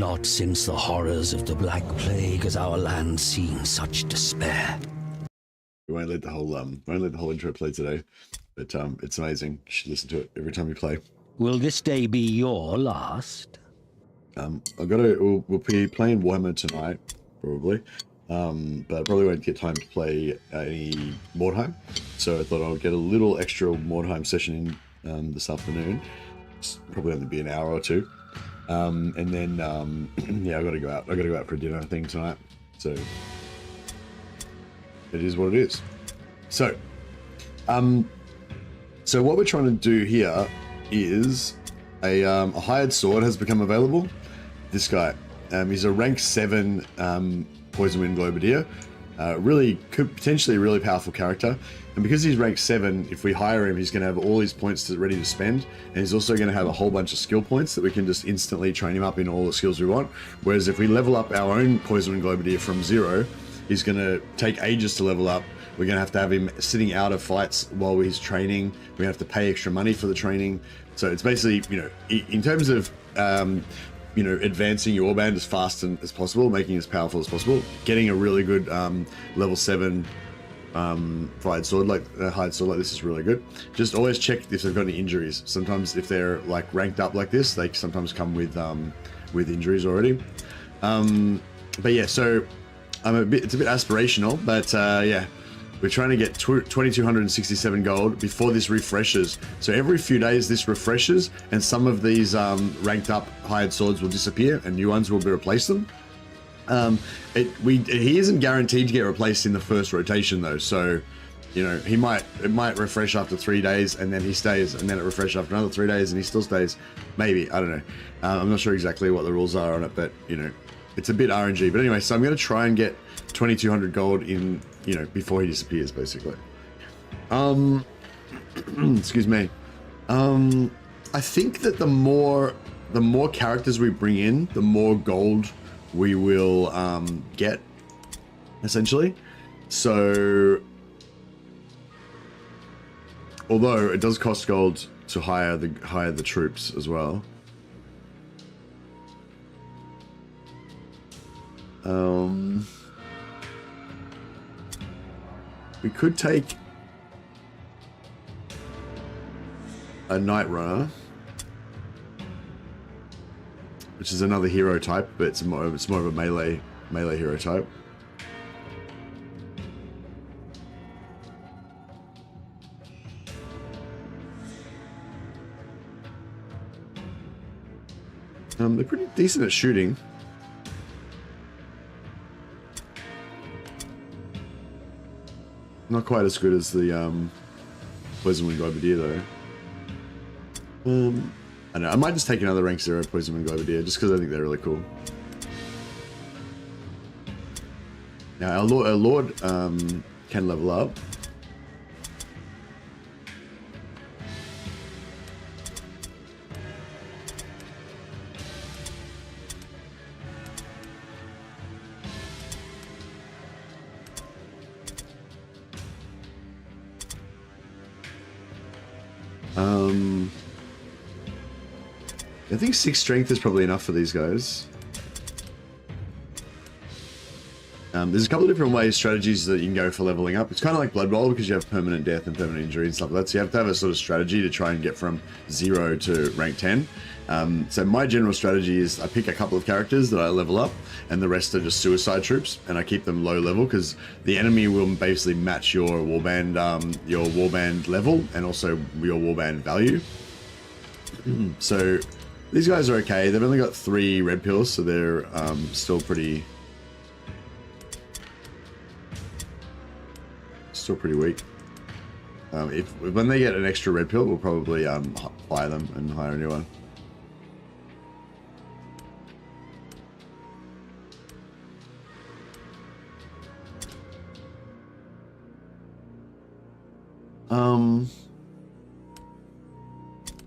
Not since the horrors of the Black Plague has our land seen such despair. We won't let the whole intro play today, but it's amazing. You should listen to it every time you play. Will this day be your last? We'll be playing Warhammer tonight, probably. But I probably won't get time to play any Mordheim, so I thought I'll get a little extra Mordheim session in this afternoon. It's probably only be an hour or two, and then yeah, I gotta go out. I gotta go out for a dinner thing tonight, so it is what it is. So, so what we're trying to do here is a hired sword has become available. This guy, he's a rank 7 Poison Wind Globadier. Could potentially a really powerful character, and because he's rank 7, if we hire him, he's going to have all his points ready to spend, and he's also going to have a whole bunch of skill points that we can just instantly train him up in all the skills we want. Whereas if we level up our own Poison Wind Globadier from 0, he's going to take ages to level up. We're going to have him sitting out of fights while he's training. We have to pay extra money for the training. So it's basically, you know, in terms of you know, advancing your Warband as fast as possible, making it as powerful as possible, getting a really good level 7 hired sword like this is really good. Just always check if they've got any injuries. Sometimes if they're like ranked up like this, they sometimes come with injuries already. But yeah, so it's a bit aspirational, but yeah, we're trying to get 2,267 gold before this refreshes. So every few days this refreshes, and some of these ranked up hired swords will disappear and new ones will be replaced them. He isn't guaranteed to get replaced in the first rotation though, so you know, it might refresh after 3 days and then he stays, and then it refreshes after another 3 days and he still stays. Maybe, I don't know. I'm not sure exactly what the rules are on it, but you know, it's a bit RNG. But anyway, so I'm going to try and get 2,200 gold in, you know, before he disappears, basically. Excuse me. I think that the more characters we bring in, the more gold we will get, essentially. So, although it does cost gold to hire the troops as well. We could take a Night Runner, which is another hero type, but it's more of a melee hero type. They're pretty decent at shooting. Not quite as good as the Poison Wind Globadier though. I don't know, I might just take another rank 0 Poison Wind Globadier just because I think they're really cool. Now our Lord can level up. I think 6 strength is probably enough for these guys. There's a couple of different strategies that you can go for leveling up. It's kind of like Blood Bowl because you have permanent death and permanent injury and stuff like that. So you have to have a sort of strategy to try and get from 0 to rank 10. So my general strategy is I pick a couple of characters that I level up, and the rest are just suicide troops, and I keep them low level because the enemy will basically match your warband level and also your warband value. So these guys are okay. They've only got 3 red pills, so they're still pretty weak. When they get an extra red pill, we'll probably buy them and hire a new one.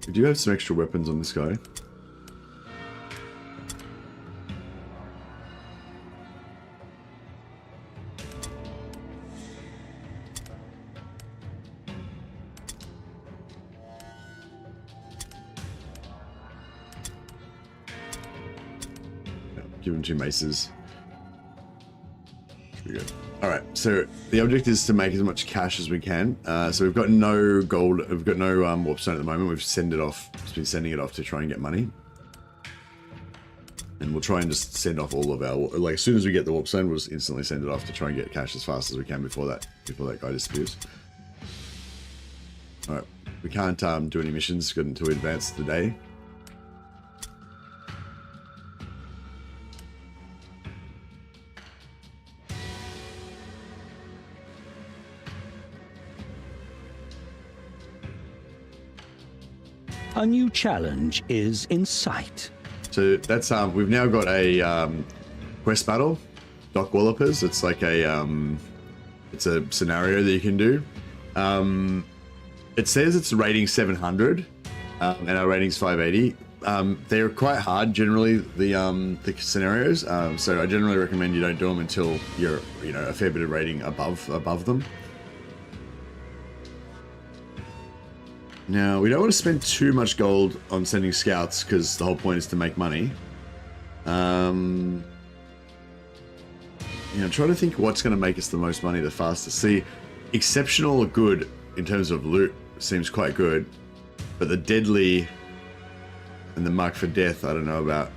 We do have some extra weapons on this guy. Give him 2 maces. Should be good. All right, so the object is to make as much cash as we can. So we've got no gold, we've got no warpstone at the moment. We've just been sending it off to try and get money. And we'll try and just send off all of our, like as soon as we get the warpstone, we'll just instantly send it off to try and get cash as fast as we can before that guy disappears. All right, we can't do any missions until we advance the day. A new challenge is in sight. So that's we've now got a quest battle, Dock Wallopers. It's like a it's a scenario that you can do. It says it's rating 700, and our rating's 580. They're quite hard generally, the scenarios. So I generally recommend you don't do them until you're a fair bit of rating above them. Now, we don't want to spend too much gold on sending scouts because the whole point is to make money. Trying to think what's going to make us the most money the fastest. See, exceptional or good in terms of loot seems quite good, but the deadly and the mark for death, I don't know about.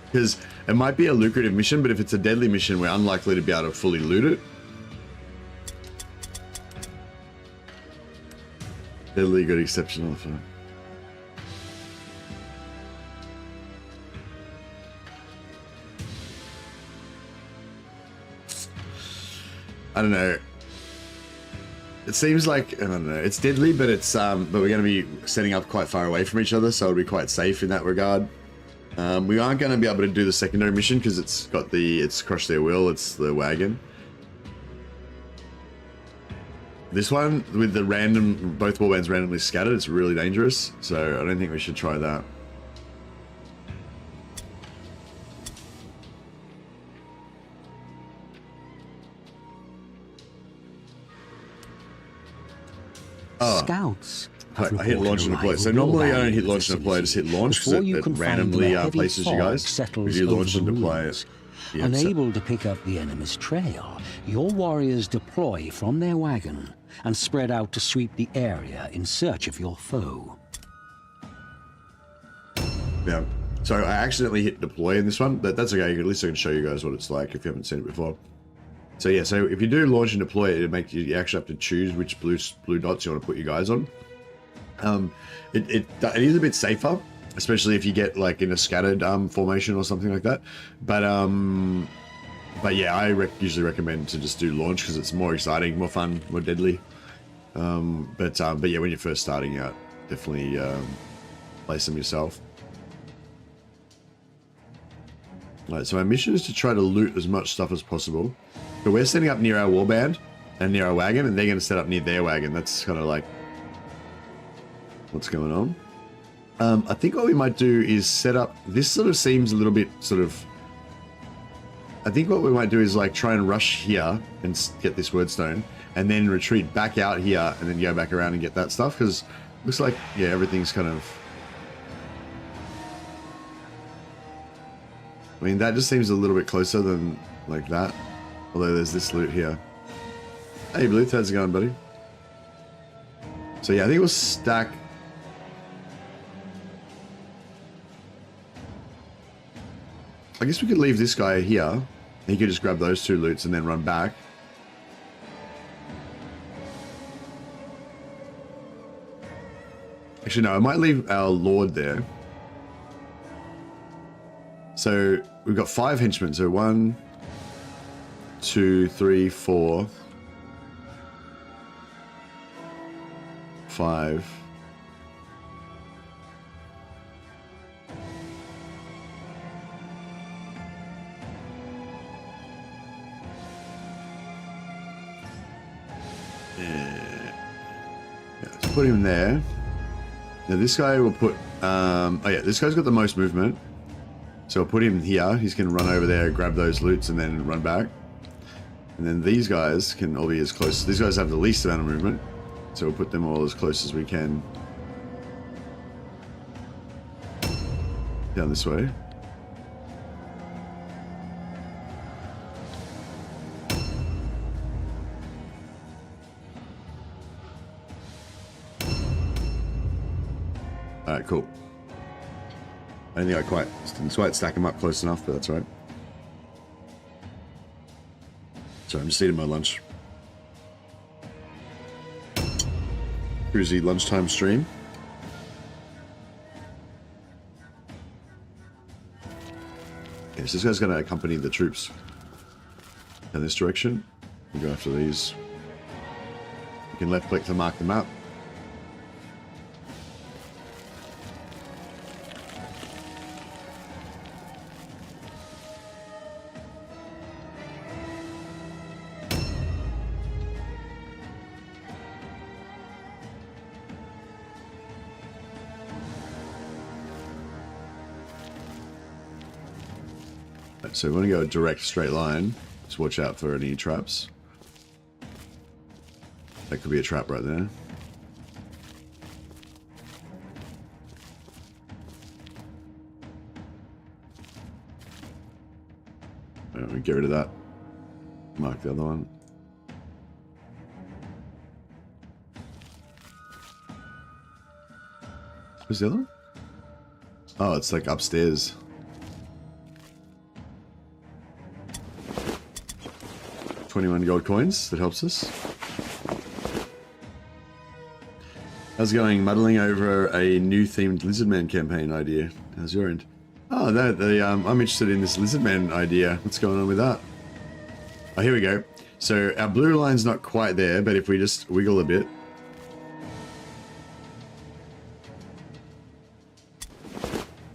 Because it might be a lucrative mission, but if it's a deadly mission, we're unlikely to be able to fully loot it. Deadly, good, exceptional. I don't know. It seems like, I don't know, it's deadly, but it's but we're going to be setting up quite far away from each other, so it'll be quite safe in that regard. We aren't going to be able to do the secondary mission because it's Crush Their Will, it's the wagon. This one, with the both warbands randomly scattered, it's really dangerous, so I don't think we should try that. Scouts. I hit launch and deploy. So normally I don't hit launch and deploy, I just hit launch because it randomly places you guys. If you launch and deploy it. Yeah, unable to pick up the enemy's trail, your warriors deploy from their wagon and spread out to sweep the area in search of your foe. Yeah, so I accidentally hit deploy in this one, but that's okay. At least I can show you guys what it's like if you haven't seen it before. So yeah, so if you do launch and deploy, it makes you actually have to choose which blue dots you want to put your guys on. It is a bit safer, especially if you get like in a scattered formation or something like that. But yeah, I usually recommend to just do launch because it's more exciting, more fun, more deadly. But yeah, when you're first starting out, definitely place them yourself. Right, so our mission is to try to loot as much stuff as possible. But we're setting up near our warband and near our wagon, and they're going to set up near their wagon. That's kind of like what's going on. I think what we might do is set up, this sort of seems a little bit sort of, I think what we might do is like try and rush here and get this wordstone and then retreat back out here and then go back around and get that stuff, because it looks like, yeah, everything's kind of, I mean, that just seems a little bit closer than like that, although there's this loot here. Hey Bluth, how's it going, buddy? So yeah, I think we'll stack. I guess we could leave this guy here. He could just grab those 2 loots and then run back. Actually, no, I might leave our Lord there. So we've got 5 henchmen. So 1, 2, 3, 4, 5. Put him there. Now this guy will put oh yeah, this guy's got the most movement, so I'll put him here. He's gonna run over there, grab those loots, and then run back. And then these guys can all be as close. These guys have the least amount of movement, so we'll put them all as close as we can down this way. Alright, cool. I don't think I didn't quite stack them up close enough, but that's all right. Sorry, I'm just eating my lunch. Cruisy lunchtime stream. Okay, so this guy's going to accompany the troops in this direction. We'll go after these. You can left click to mark the map. So we want to go a direct straight line. Just watch out for any traps. That could be a trap right there. We get rid of that. Mark the other one. Where's the other one? Oh, it's like upstairs. $21 gold coins, that helps us. How's it going? Muddling over a new themed Lizardmen campaign idea. How's your end? Oh, I'm interested in this Lizardmen idea. What's going on with that? Oh, here we go. So our blue line's not quite there, but if we just wiggle a bit.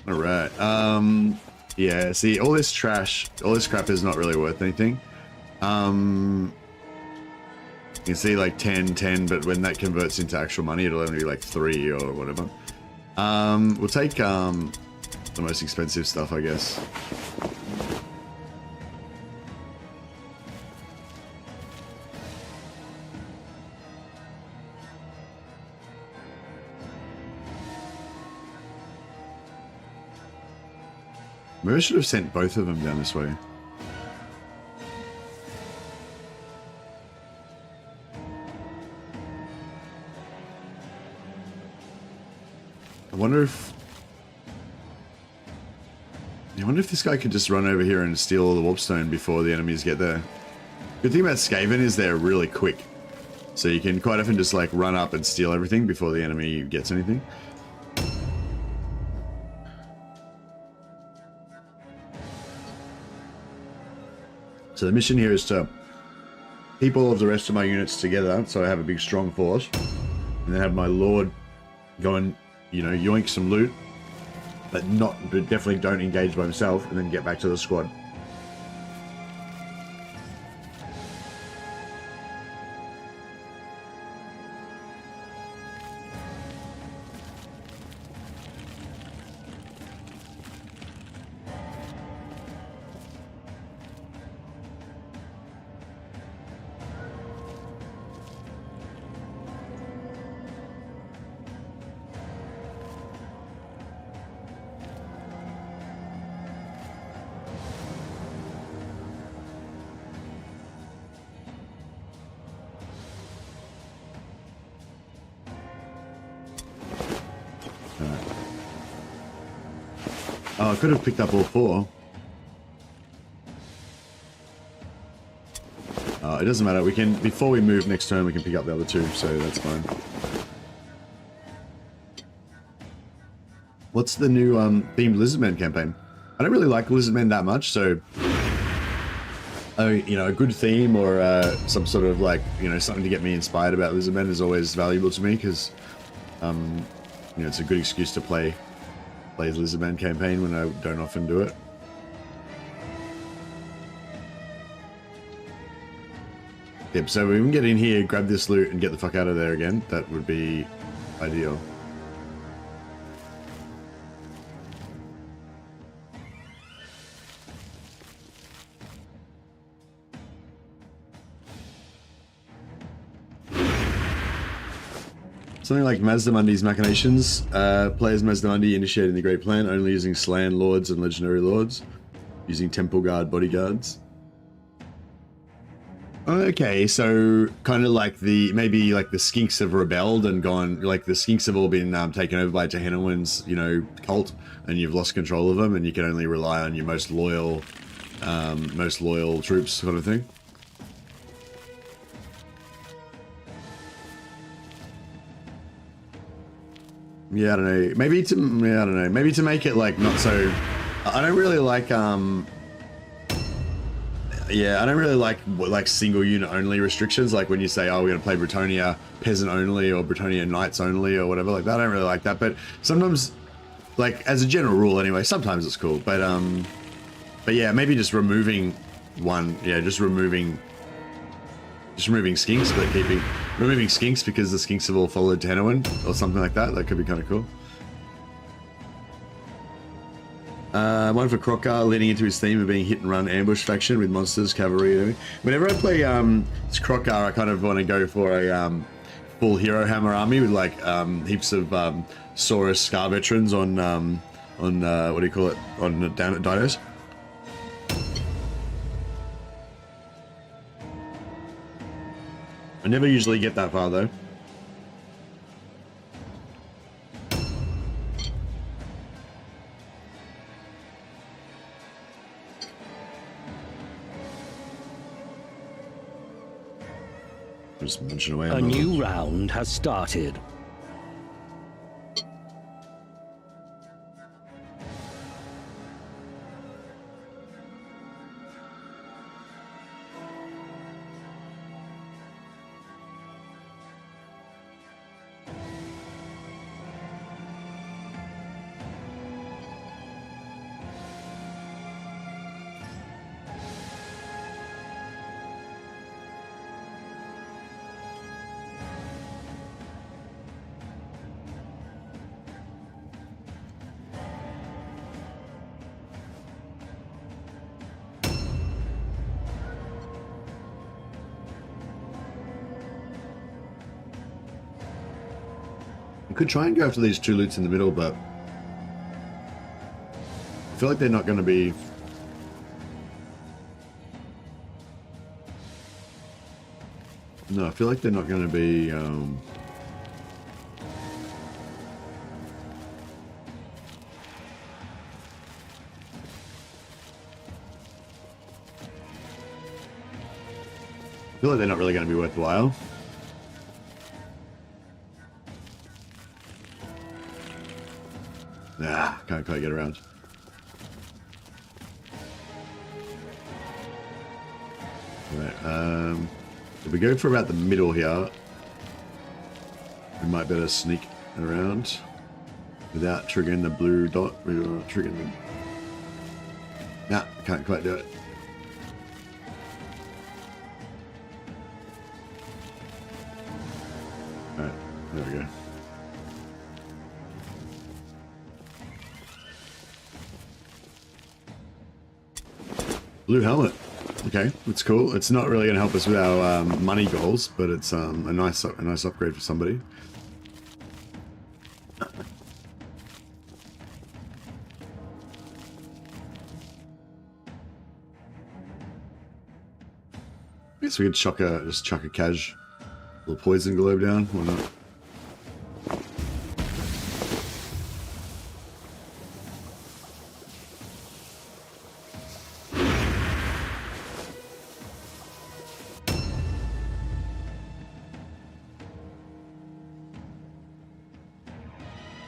All right. Yeah, see, all this trash, all this crap is not really worth anything. You can see like 10, 10, but when that converts into actual money, it'll only be like 3 or whatever. We'll take the most expensive stuff, I guess. Maybe I should have sent both of them down this way. I wonder if this guy could just run over here and steal all the warpstone before the enemies get there. Good thing about Skaven is they're really quick. So you can quite often just like run up and steal everything before the enemy gets anything. So the mission here is to keep all of the rest of my units together so I have a big strong force. And then have my lord go and, you know, yoink some loot, but definitely don't engage by himself, and then get back to the squad. Oh, I could have picked up all 4. It doesn't matter. We can, before we move next turn, we can pick up the other 2, so that's fine. What's the new themed Lizardmen campaign? I don't really like Lizardmen that much, so you know, a good theme or some sort of like, you know, something to get me inspired about Lizardmen is always valuable to me, because you know, it's a good excuse to play the Lizardmen campaign when I don't often do it. Yep, so we can get in here, grab this loot, and get the fuck out of there again. That would be ideal. Something like Mazdamundi's Machinations. Players Mazdamundi initiating the Great Plan, only using Slan Lords and Legendary Lords. Using Temple Guard bodyguards. Okay, so kind of like maybe like the Skinks have rebelled and gone, like the Skinks have all been taken over by Tehennowin's, you know, cult, and you've lost control of them, and you can only rely on your most loyal troops, sort of thing. Yeah, I don't know. Maybe to Maybe to make it like not so. I don't really like Yeah, I don't really like single unit only restrictions. Like when you say, "Oh, we're gonna play Britannia peasant only" or Britannia knights only or whatever like that. I don't really like that. But sometimes, like as a general rule, anyway, sometimes it's cool. But yeah, maybe just removing one. Yeah, just removing Skinks, but removing Skinks because the Skinks have all followed Tehennowin or something like that. That could be kind of cool. One for Crocker, leading into his theme of being hit and run ambush faction with monsters, cavalry. Whenever I play Crocker, I kind of want to go for a full hero hammer army with like heaps of Saurus Scar veterans on what do you call it, on down at Dinos. I never usually get that far though. Just munching away. A new round has started. I could try and go after these two loots in the middle, but I feel like they're not going to be... No, I feel like they're not going to be... I feel like they're not really going to be worthwhile. Nah, can't quite get around. Right, if we go for about the middle here, we might better sneak around without triggering the blue dot. Triggering the... Nah, can't quite do it. Alright, there we go. Blue helmet. Okay, that's cool. It's not really going to help us with our money goals, but it's a nice upgrade for somebody. I guess we could just chuck a cash, little poison globe down. Why not?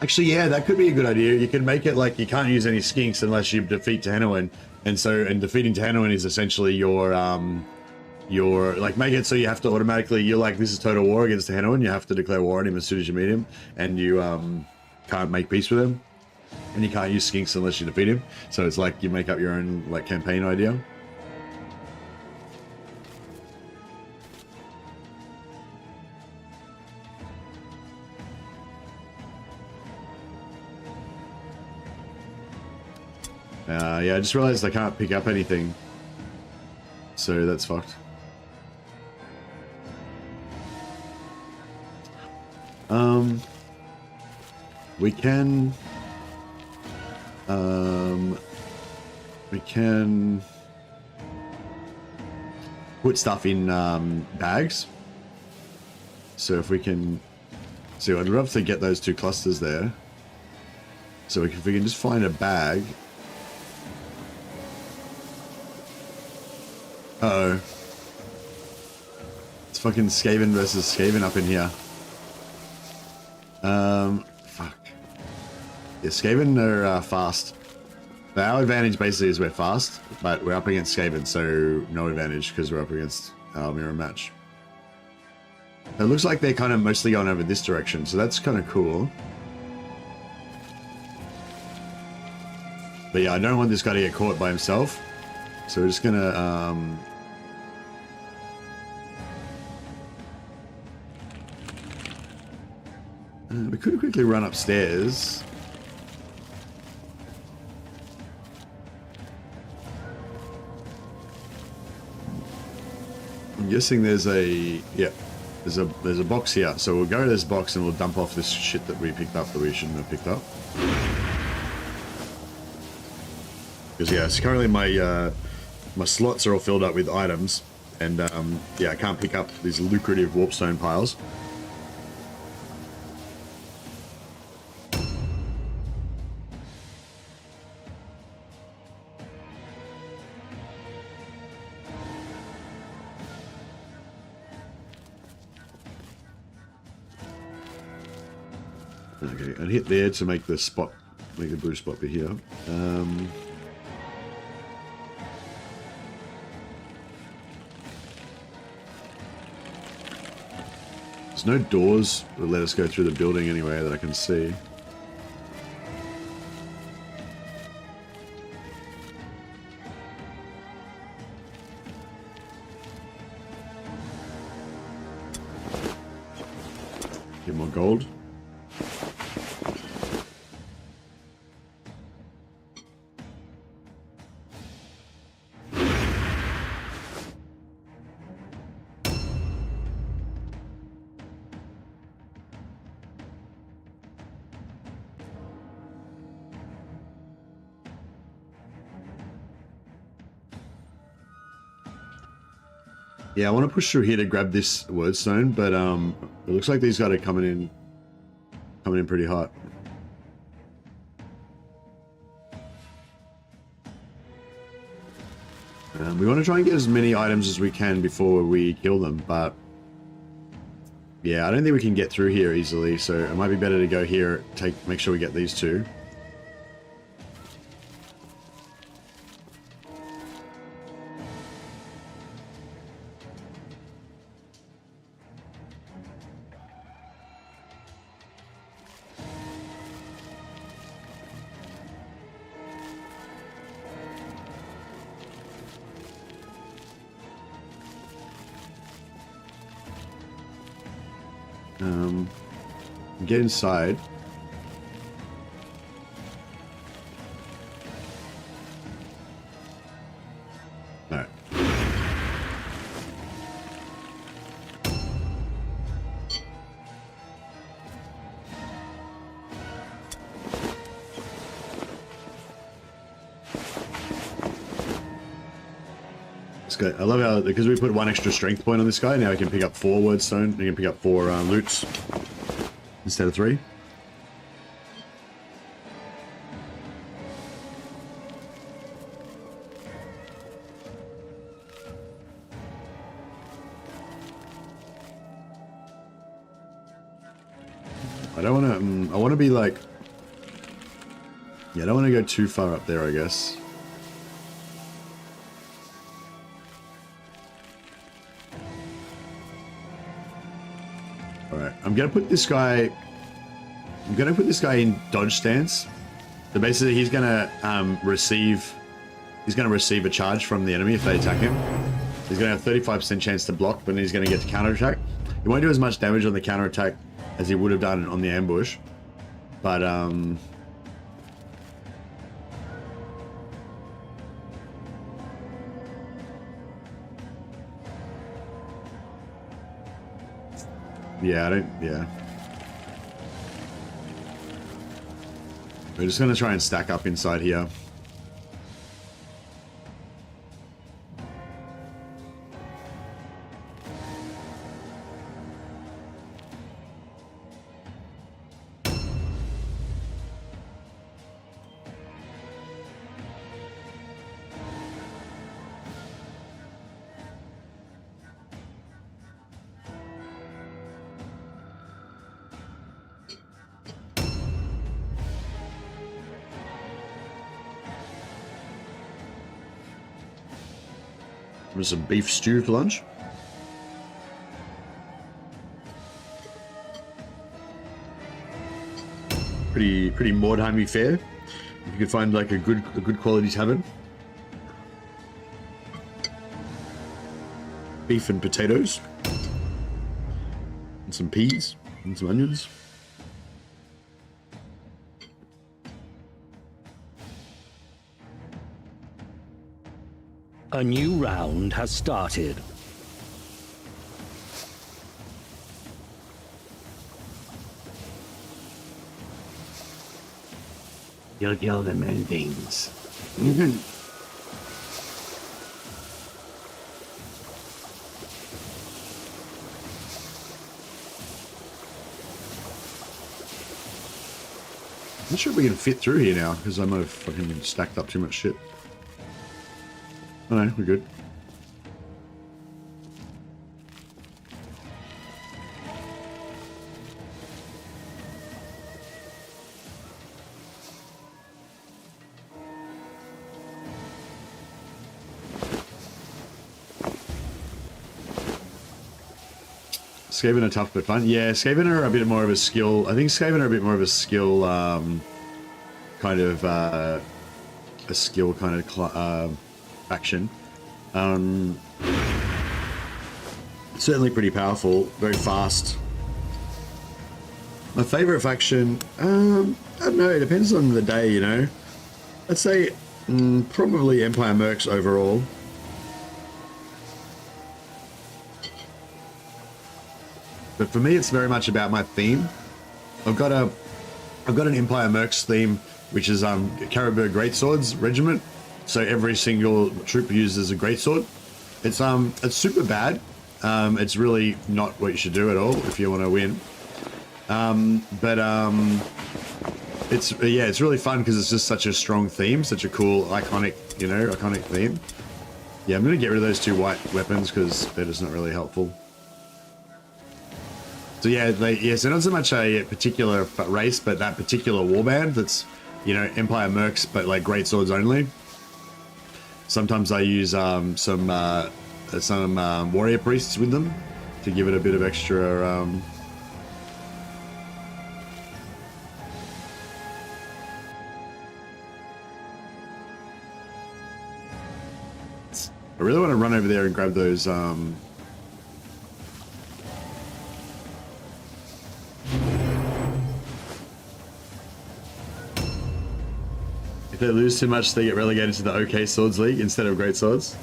Actually, yeah, that could be a good idea. You can make it like you can't use any Skinks unless you defeat Tehennowin, and defeating Tehennowin is essentially your like make it so you have to automatically, you're like, this is total war against Tehennowin. You have to declare war on him as soon as you meet him, and you can't make peace with him, and you can't use Skinks unless you defeat him. So it's like you make up your own like campaign idea. Yeah, I just realized I can't pick up anything, so that's fucked. We can put stuff in bags. So if we can... See, I'd love to get those 2 clusters there. So if we can just find a bag... Uh-oh. It's fucking Skaven versus Skaven up in here. Fuck. Yeah, Skaven are fast. Our advantage basically is we're fast, but we're up against Skaven, so no advantage because we're up against our mirror match. It looks like they're kind of mostly going over this direction, so that's kind of cool. But yeah, I don't want this guy to get caught by himself, so we're just gonna we could quickly run upstairs. I'm guessing there's a there's a box here, so we'll go to this box and we'll dump off this shit that we picked up that we shouldn't have picked up. Because yeah, so currently my my slots are all filled up with items, and yeah, I can't pick up these lucrative warpstone piles. Okay, and hit there to make the spot, make the brew spot be here. There's no doors that let us go through the building anyway that I can see. Get more gold. Yeah, I want to push through here to grab this wordstone, but it looks like these guys are coming in pretty hot. We want to try and get as many items as we can before we kill them, but yeah, I don't think we can get through here easily, so it might be better to go here, make sure we get these 2. Get inside. All right. It's good. I love how, because we put 1 extra strength point on this guy, now he can pick up 4 wordstone. He can pick up 4 loots instead of 3. I don't want to, I want to be like, yeah, I don't want to go too far up there, I guess. Alright, I'm gonna put this guy in dodge stance. So basically he's gonna receive a charge from the enemy if they attack him. He's gonna have 35% chance to block, but then he's gonna get to counterattack. He won't do as much damage on the counterattack as he would have done on the ambush. But yeah. We're just gonna try and stack up inside here. With some beef stew for lunch. Pretty Mordheimy fare. If you could find like a good quality tavern. Beef and potatoes. And some peas and some onions. A new round has started. You'll kill them and things. I'm not sure if we can fit through here now, because I might have fucking stacked up too much shit. Oh no, we're good. Skaven are tough but fun. Yeah, Skaven are a bit more of a skill. I think Skaven are a bit more of a skill, kind of a skill kind of faction. Certainly pretty powerful, very fast. My favorite faction, I don't know. It depends on the day, you know. I'd say probably Empire Mercs overall. But for me, it's very much about my theme. I've got an Empire Mercs theme, which is Caribou Greatswords Regiment. So every single troop uses a greatsword. It's super bad. It's really not what you should do at all if you want to win. It's really fun because it's just such a strong theme, such a cool, iconic theme. Yeah, I'm gonna get rid of those two white weapons because they're just not really helpful. So yeah, so not so much a particular race, but that particular warband that's, you know, Empire Mercs, but like great swords only. Sometimes I use some warrior priests with them to give it a bit of extra. I really want to run over there and grab those. If they lose too much, they get relegated to the OK Swords League instead of Great Swords.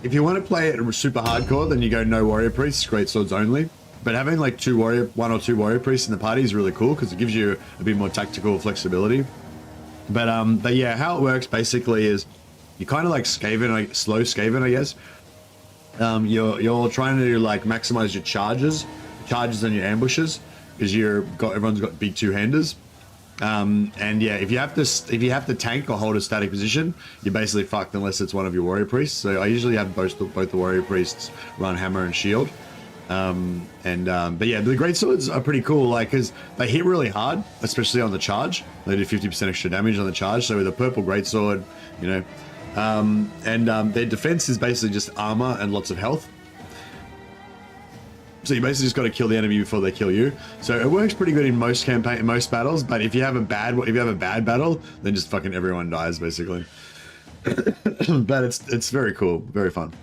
If you want to play it super hardcore, then you go no warrior priests, Great Swords only. But having like one or two warrior priests in the party is really cool because it gives you a bit more tactical flexibility. But yeah, how it works basically is you kind of like Skaven, like slow Skaven, I guess. You're trying to like maximize your charges and your ambushes because everyone's got big two-handers. And yeah, if you have to tank or hold a static position, you're basically fucked unless it's one of your warrior priests. So I usually have both the warrior priests run hammer and shield. But yeah, the great swords are pretty cool, like because they hit really hard, especially on the charge. They do 50% extra damage on the charge. So with a purple great sword, you know. Their defense is basically just armor and lots of health. So you basically just got to kill the enemy before they kill you. So it works pretty good in most battles. But if you have a bad battle, then just fucking everyone dies basically. But it's very cool, very fun.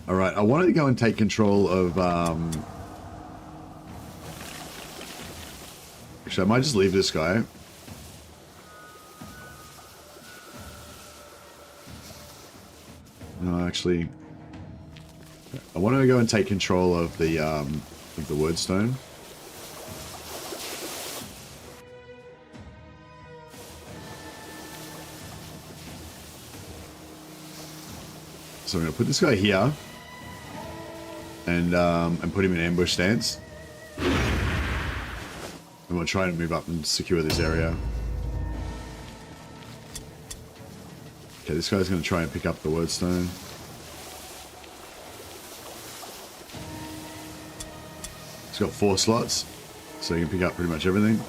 All right, I wanted to go and take control of. Actually, I might just leave this guy. No, actually, I wanted to go and take control of the Wordstone. So I'm going to put this guy here and put him in ambush stance. And we'll try and move up and secure this area. Okay, this guy's going to try and pick up the Wordstone. It's got 4 slots, so you can pick up pretty much everything.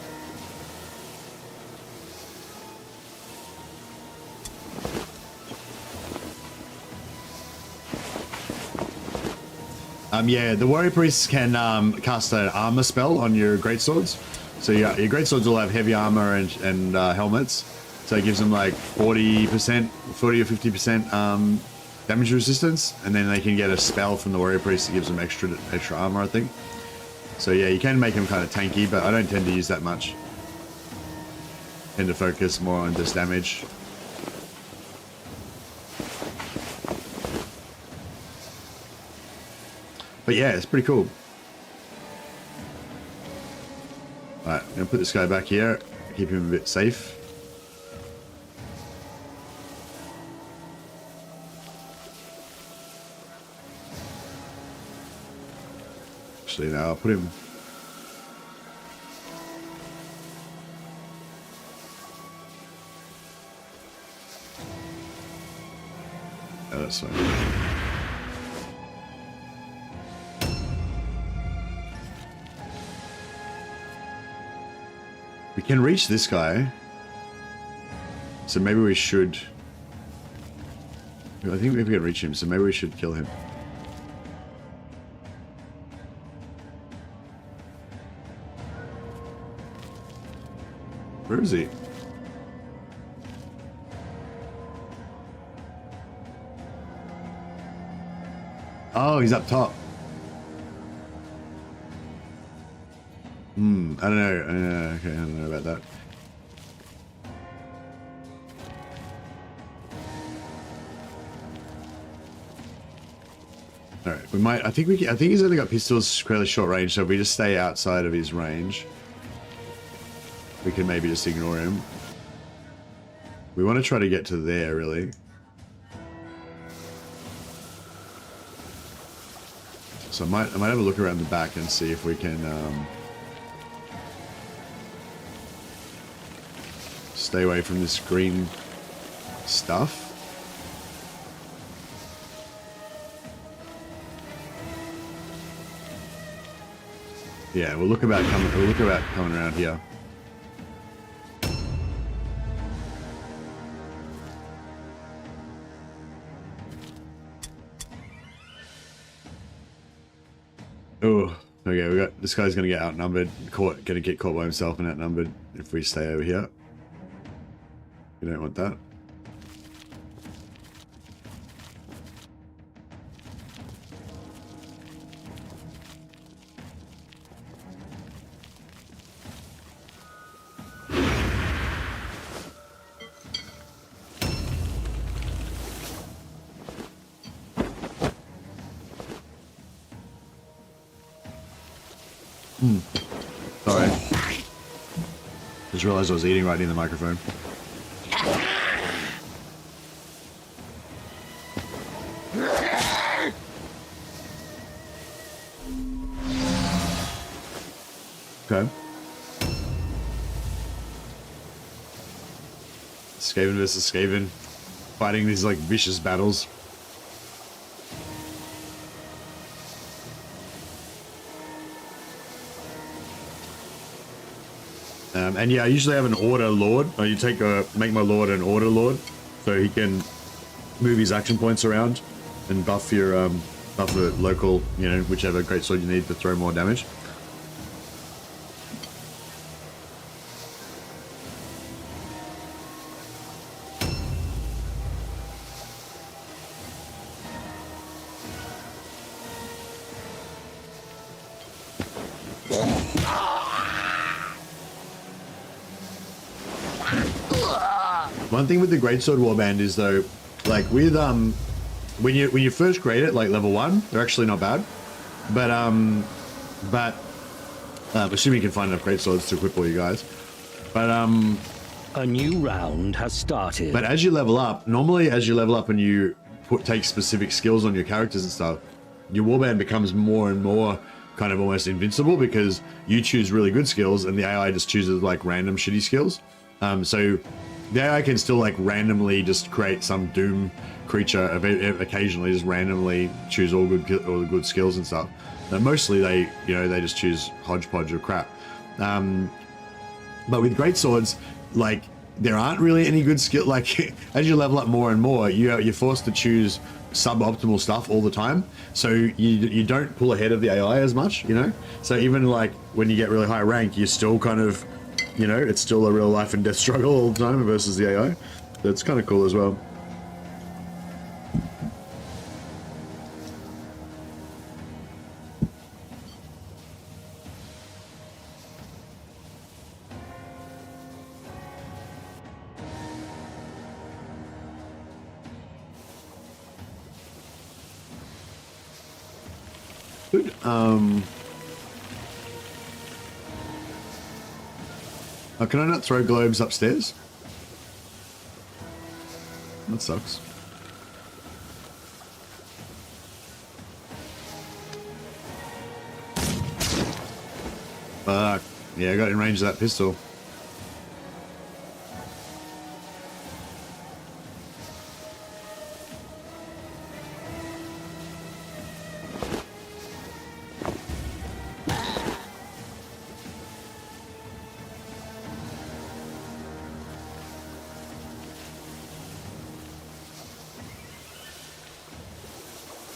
Yeah, the warrior priests can cast an armor spell on your greatswords. So your greatswords will have heavy armor and helmets. So it gives them like 40%, 40 or 50% damage resistance, and then they can get a spell from the warrior priest that gives them extra armor, I think. So yeah, you can make them kind of tanky, but I don't tend to use that much. I tend to focus more on just damage. But yeah, it's pretty cool. Alright, I'm gonna put this guy back here, keep him a bit safe. Actually, now I'll put him. Oh, that's fine. We can reach this guy, so maybe we should. I think we can reach him, so maybe we should kill him. Where is he? Oh, he's up top. I don't know. Okay, I don't know about that. All right, we might. I think he's only got pistols fairly short range, so if we just stay outside of his range, we can maybe just ignore him. We want to try to get to there, really. So I might have a look around the back and see if we can stay away from this green stuff. Yeah, we'll look about coming around here. Oh, okay, we got this guy's gonna get outnumbered, gonna get caught by himself and outnumbered if we stay over here. You don't want that. Sorry. Just realized I was eating right near the microphone. Okay. Skaven versus Skaven. Fighting these like vicious battles. And yeah, I usually have an order lord. You make my lord an order lord, so he can move his action points around and buff your buff a local, you know, whichever greatsword you need to throw more damage. One thing with the greatsword warband is though, like with when you first create it, like level 1, they're actually not bad, but assuming you can find enough greatswords to equip all you guys, but a new round has started. But as you level up, normally as you level up and you take specific skills on your characters and stuff, your warband becomes more and more kind of almost invincible because you choose really good skills and the AI just chooses like random shitty skills. So the AI can still like randomly just create some doom creature, occasionally just randomly choose all the good skills and stuff. Mostly they, they just choose hodgepodge of crap. But with great swords, like, there aren't really any good skill. Like, as you level up more and more, you're forced to choose suboptimal stuff all the time. So you don't pull ahead of the AI as much, So even like when you get really high rank, you're still kind of, it's still a real life and death struggle all the time versus the AI. That's kind of cool as well. Good. Oh, can I not throw globes upstairs? That sucks. Fuck. Yeah, I got in range of that pistol.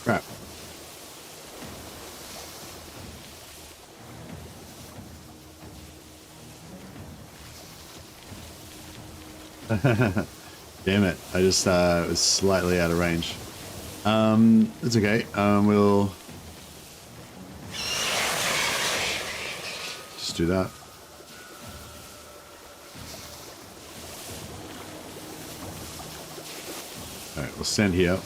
Crap. Damn it. I just was slightly out of range. It's okay. We'll just do that. Alright, we'll stand here.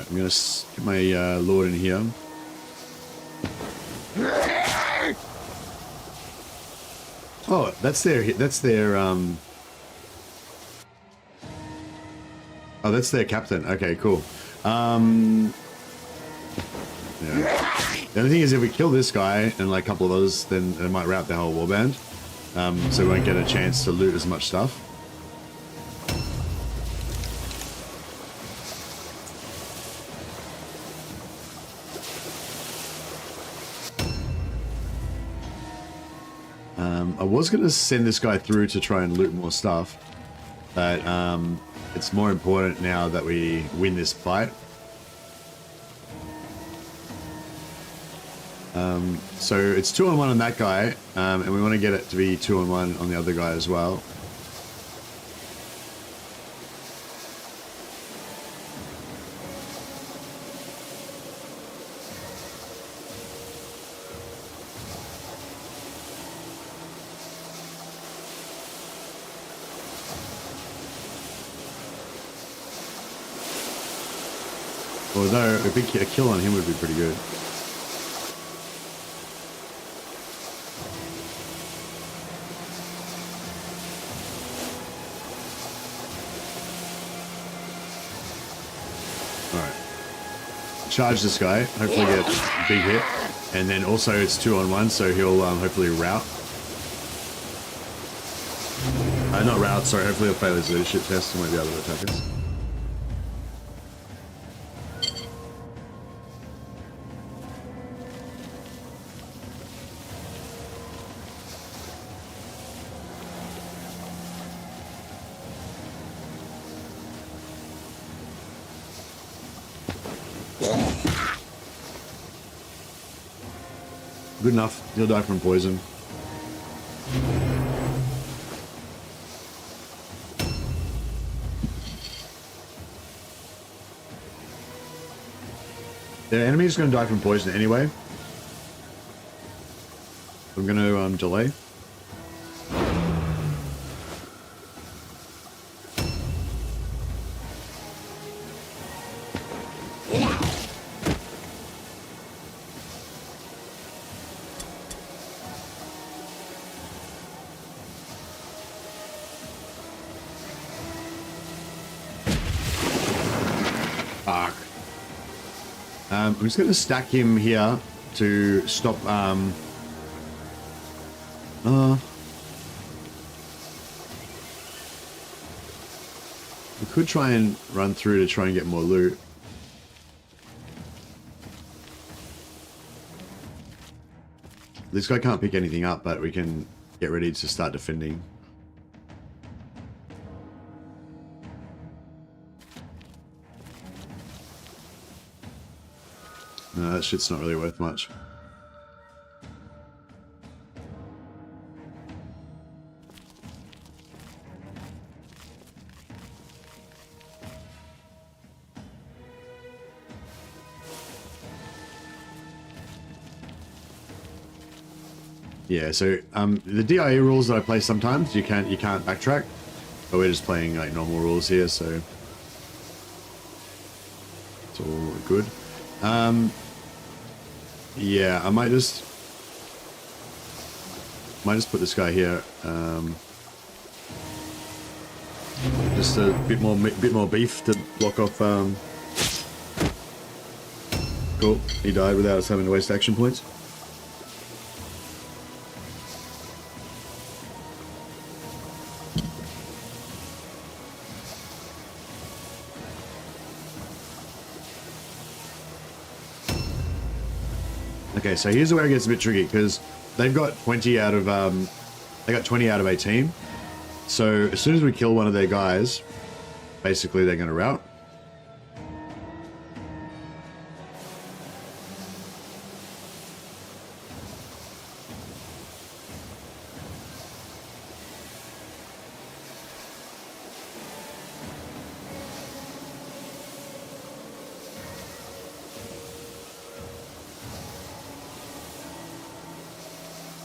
I'm gonna get my lord in here. Oh, that's their oh, that's their captain. Okay, cool. Yeah. The only thing is, if we kill this guy and like a couple of others, then it might rout the whole warband. So we won't get a chance to loot as much stuff. I was going to send this guy through to try and loot more stuff, but it's more important now that we win this fight. So it's 2-on-1 on that guy, and we want to get it to be 2-on-1 on the other guy as well. Although a kill on him would be pretty good. Alright. Charge this guy, hopefully get a big hit. And then also it's 2-on-1, so he'll hopefully rout. Not rout, sorry, hopefully he'll fail his leadership test and won't be able to attack us. Good enough. He'll die from poison. The enemy's going to die from poison anyway. I'm going to delay. I'm just going to stack him here to stop. We could try and run through to try and get more loot. This guy can't pick anything up, but we can get ready to start defending. No, that shit's not really worth much. Yeah, so the DIA rules that I play sometimes you can't backtrack, but we're just playing like normal rules here, so it's all good. Yeah, I might just put this guy here. Just a bit more beef to block off. Cool, he died without us having to waste action points. Okay, so here's where it gets a bit tricky because they've got 20 out of 18. So as soon as we kill one of their guys, basically they're going to rout.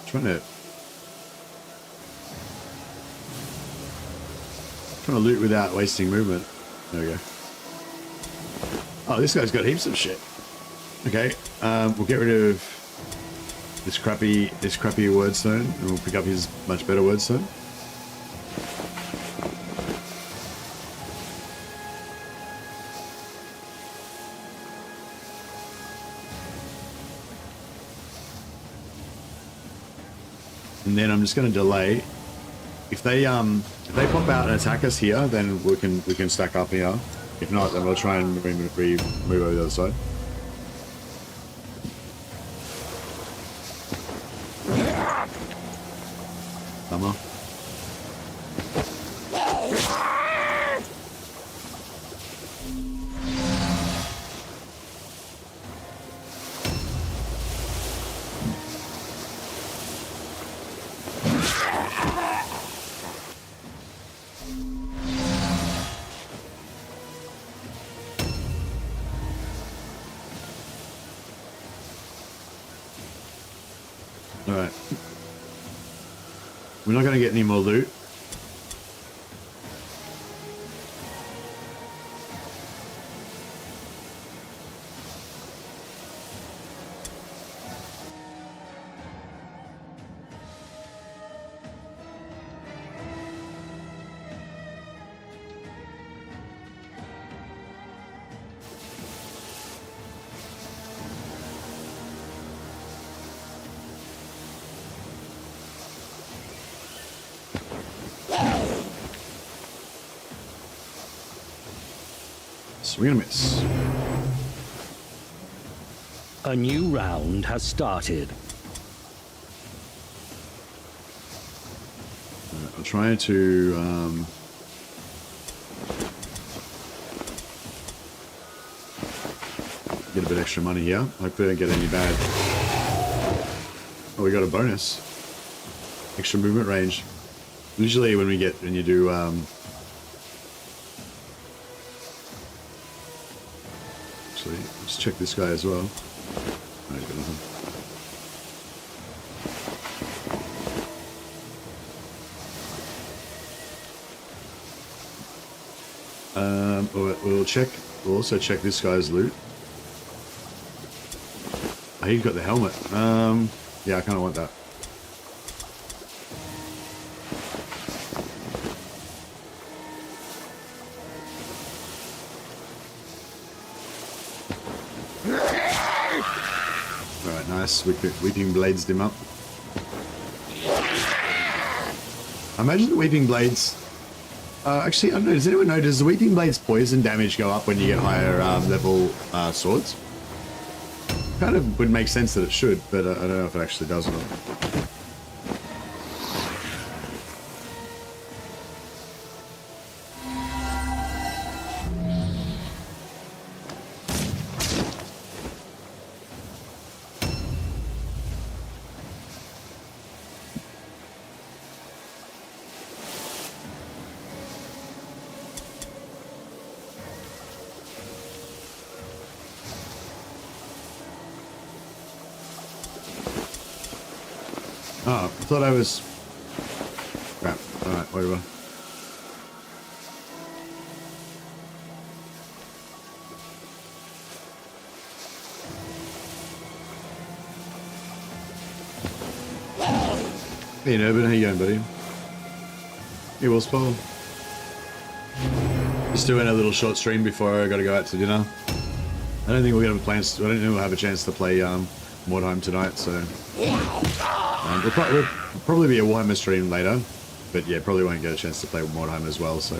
Trying to loot without wasting movement. There we go. Oh, this guy's got heaps of shit. Okay, we'll get rid of this crappy wordstone, and we'll pick up his much better wordstone. And then I'm just going to delay. If they pop out and attack us here, then we can stack up here. If not, then we'll try and move over the other side. Summer. Alright. We're not going to get any more loot. Swing and a miss. A new round has started. I'm trying to get a bit extra money here. Hopefully I don't get any bad. Oh, we got a bonus. Extra movement range. Usually when you do actually, let's check this guy as well. Oh, he's got nothing. We'll also check this guy's loot. Oh, he's got the helmet. Yeah, I kind of want that. Nice, Weeping Blades him up. I imagine the Weeping Blades... actually, I don't know, does anyone know, does the Weeping Blades poison damage go up when you get higher level swords? Kind of would make sense that it should, but I don't know if it actually does or not. Oh, I thought I was... Crap. Alright, whatever. Hey, Urban, how you going, buddy? Hey, Will Spawn. Just doing a little short stream before I gotta go out to dinner. I don't think we're gonna have plans. I don't think we'll have a chance to play Mordheim tonight, so... We'll probably be a Warhammer stream later, but yeah, probably won't get a chance to play Mordheim as well, so...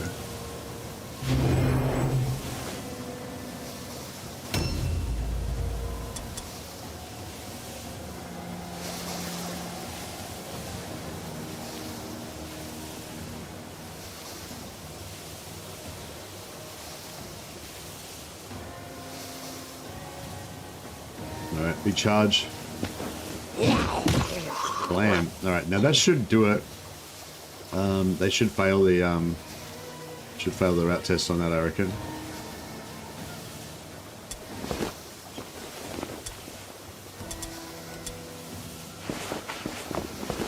Alright, big charge. Blam. Alright, now that should do it. They should fail the route test on that, I reckon.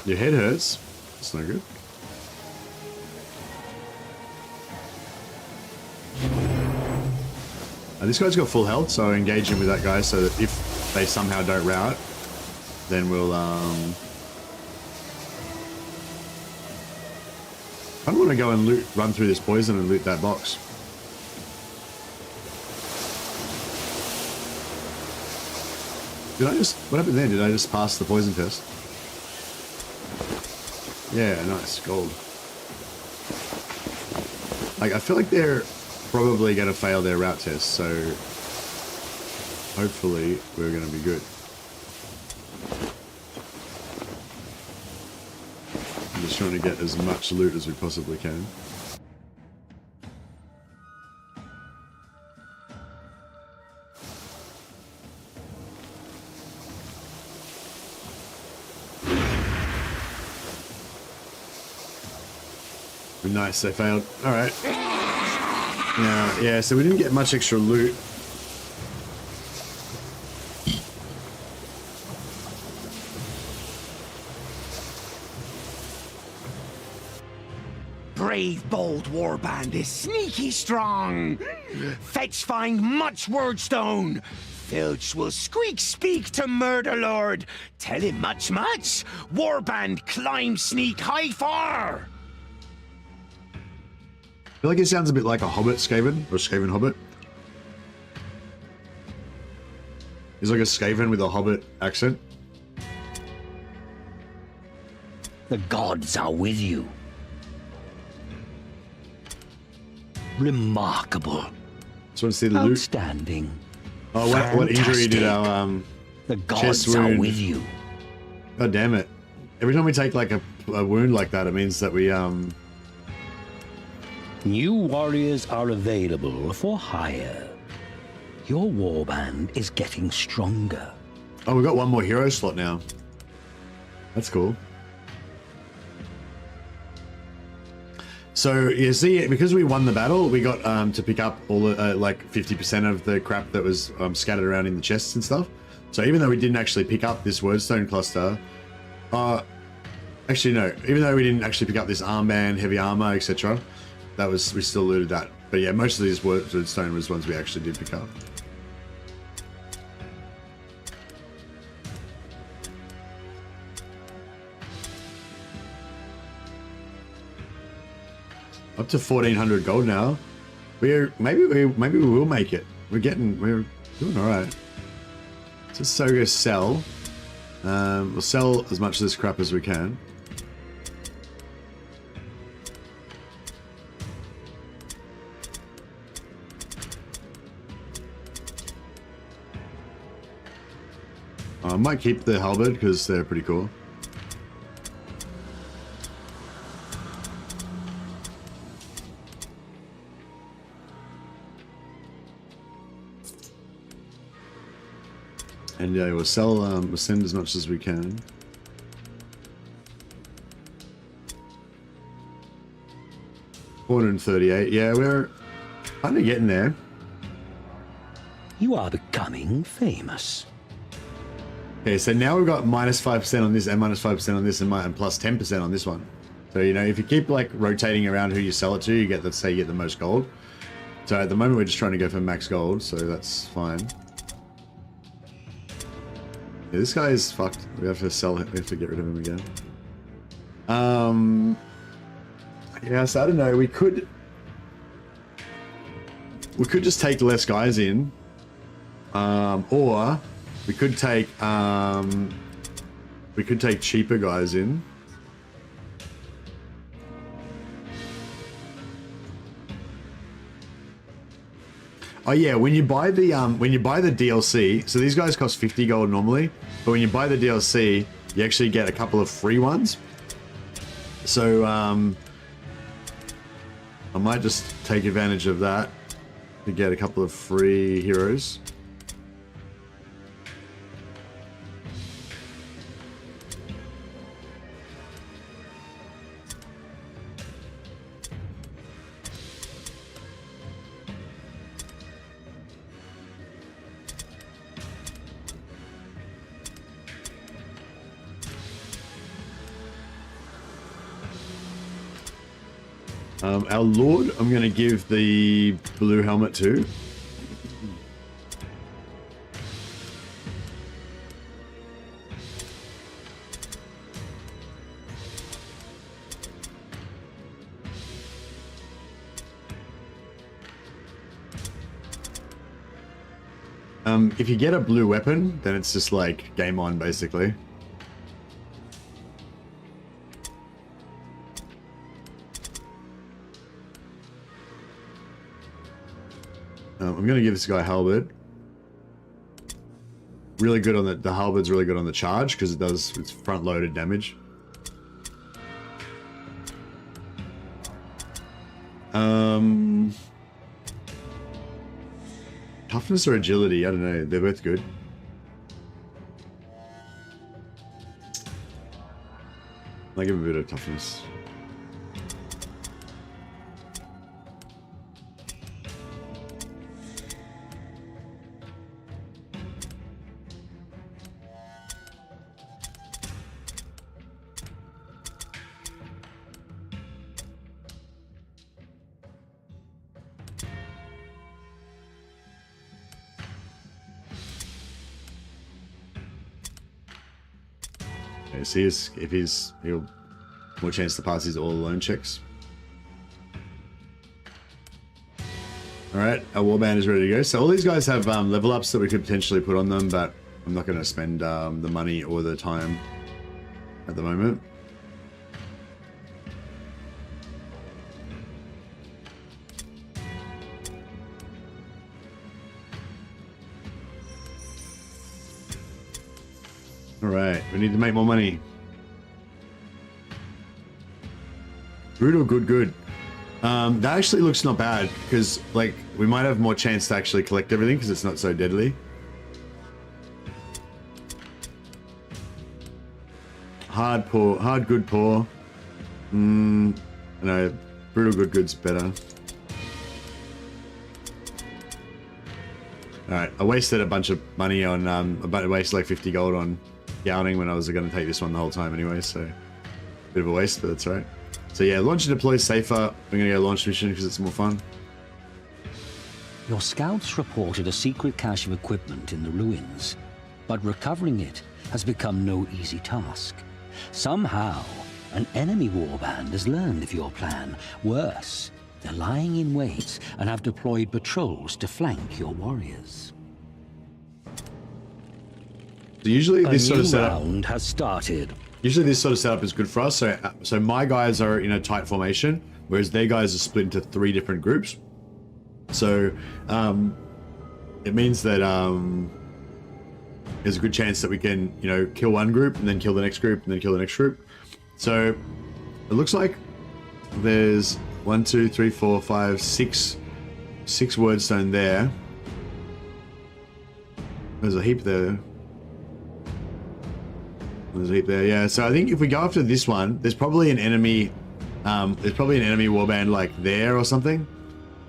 Your head hurts. That's no good. This guy's got full health, so engage him with that guy so that if they somehow don't route, then we'll I want to go and run through this poison and loot that box. Did I just... What happened there? Did I just pass the poison test? Yeah, nice. Gold. Like, I feel like they're probably going to fail their route test, so... Hopefully, we're going to be good. I'm just trying to get as much loot as we possibly can. Nice, they failed. Alright. Now, yeah, so we didn't get much extra loot. Brave, bold Warband is sneaky strong. Fetch find much wordstone. Filch will speak to Murder Lord. Tell him much. Warband climb sneak high far. I feel like it sounds a bit like a Hobbit Skaven, or a Skaven Hobbit. He's like a Skaven with a Hobbit accent. The gods are with you. Remarkable. Just want to see the loot. Outstanding. Oh, what injury did our the gods chest wound? are with you. God damn it! Every time we take like a wound like that, it means that we New warriors are available for hire. Your warband is getting stronger. Oh, we've got one more hero slot now. That's cool. So you see, because we won the battle, we got to pick up all the, like 50% of the crap that was scattered around in the chests and stuff. So even though we didn't actually pick up this wordstone cluster, actually no, even though we didn't actually pick up this armband, heavy armor, etc., we still looted that. But yeah, most of these wordstone was ones we actually did pick up. Up to 1,400 gold now. Maybe we will make it. We're doing all right. So go sell. We'll sell as much of this crap as we can. I might keep the halberd because they're pretty cool. And yeah, we'll sell, we'll send as much as we can. $438. Yeah, we're kind of getting there. You are becoming famous. Okay, so now we've got -5% on this and -5% on this and plus 10% on this one. So, you know, if you keep like rotating around who you sell it to, you get, let's say you get the most gold. So at the moment we're just trying to go for max gold, so that's fine. Yeah, this guy is fucked. We have to sell him. We have to get rid of him again. Yeah, so I don't know. We could just take less guys in, or we could take cheaper guys in. Oh yeah, when you buy the DLC, so these guys cost 50 gold normally, but when you buy the DLC, you actually get a couple of free ones. So I might just take advantage of that to get a couple of free heroes. Our Lord, I'm going to give the blue helmet to. If you get a blue weapon, then it's just like game on, basically. I'm going to give this guy halberd. Really good on the halberd's really good on the charge because it's front-loaded damage. Toughness or agility? I don't know. They're both good. I'll give him a bit of toughness. See if he'll more chance to pass his all alone checks. Alright, our Warband is ready to go. So all these guys have level ups that we could potentially put on them, but I'm not going to spend the money or the time at the moment. Alright, we need to make more money. Brutal, good. That actually looks not bad, because, like, we might have more chance to actually collect everything, because it's not so deadly. Hard, poor. Hard, good, poor. No, brutal, good's better. Alright, I wasted a bunch of money on, I wasted like 50 gold on Gouting when I was going to take this one the whole time anyway, so bit of a waste, but that's right. So yeah, launch and deploy safer. We're going to go launch mission because it's more fun. Your scouts reported a secret cache of equipment in the ruins, but recovering it has become no easy task. Somehow, an enemy warband has learned of your plan. Worse, they're lying in wait and have deployed patrols to flank your warriors. So usually A this sort new of setup, round has started. usually this sort of setup is good for us. So my guys are in a tight formation, whereas their guys are split into 3 different groups. So it means that there's a good chance that we can, you know, kill one group and then kill the next group and then kill the next group. So it looks like there's 1, 2, 3, 4, 5, 6 wordstone there. There's a heap there. There's a heap there, yeah. So I think if we go after this one, there's probably an enemy. There's probably an enemy warband like there or something.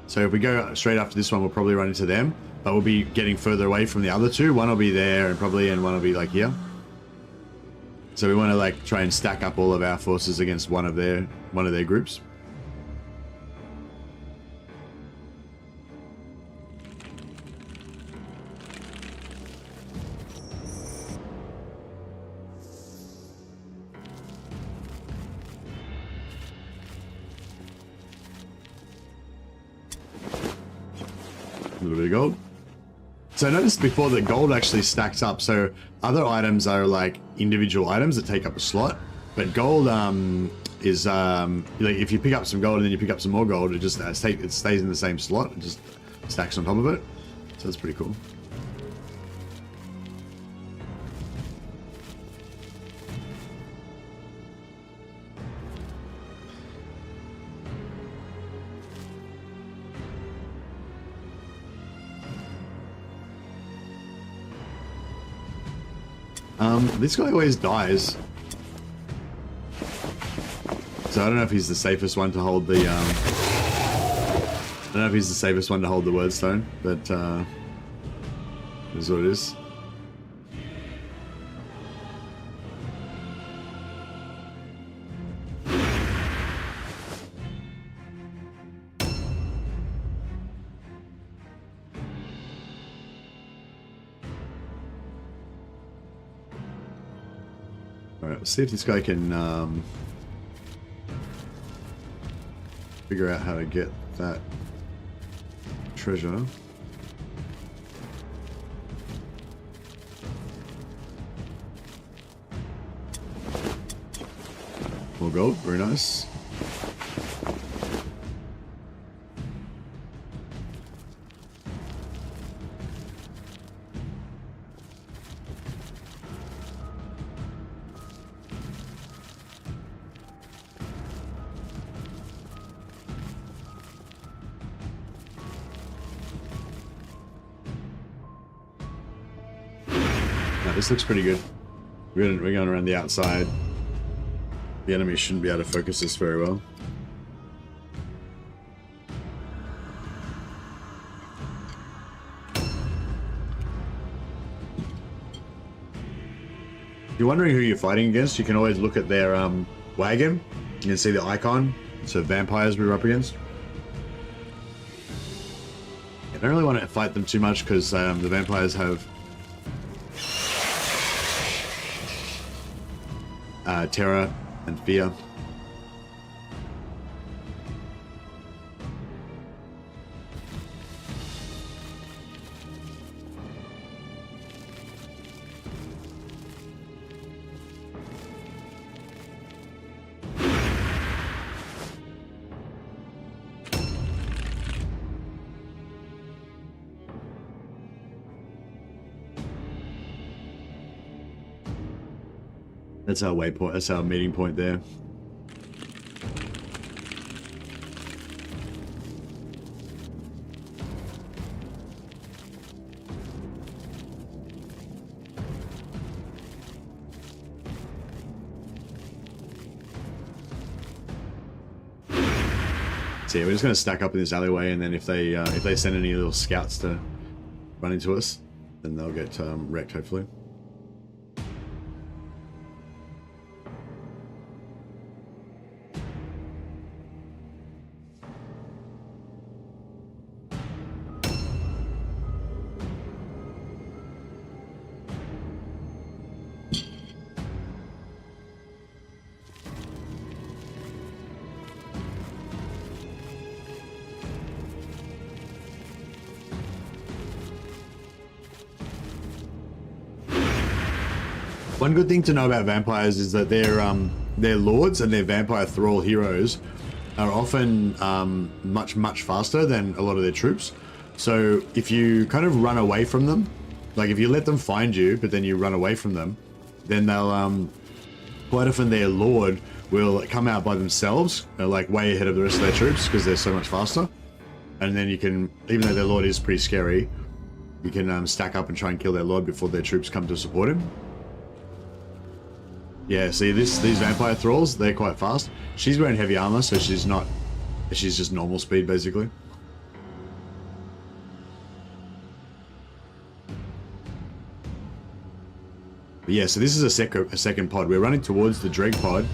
So if we go straight after this one, we'll probably run into them, but we'll be getting further away from the other 2. One will be there and one will be like here. So we want to like try and stack up all of our forces against one of their groups. A little bit of gold. So I noticed before that gold actually stacks up. So other items are like individual items that take up a slot, but gold is like if you pick up some gold and then you pick up some more gold, it just it stays in the same slot. It just stacks on top of it. So that's pretty cool. This guy always dies. So I don't know if he's the safest one to hold the I don't know if he's the safest one to hold the wordstone, but it is what it is. Alright, let's see if this guy can figure out how to get that treasure. More gold, very nice. This looks pretty good. We're going around the outside. The enemy shouldn't be able to focus us very well. If you're wondering who you're fighting against, you can always look at their wagon. You can see the icon. So vampires we're up against. I don't really want to fight them too much because the vampires have terror and fear. That's our waypoint, that's our meeting point there. So yeah, we're just going to stack up in this alleyway, and then if they send any little scouts to run into us, then they'll get wrecked hopefully. One good thing to know about vampires is that their lords and their vampire thrall heroes are often much faster than a lot of their troops. So if you kind of run away from them, like if you let them find you, but then you run away from them, then they'll quite often their lord will come out by themselves, like way ahead of the rest of their troops because they're so much faster. And then you can, even though their lord is pretty scary, you can stack up and try and kill their lord before their troops come to support him. Yeah, see these vampire thralls, they're quite fast. She's wearing heavy armor, so she's just normal speed basically. But yeah, so this is a second pod. We're running towards the Dreg pod,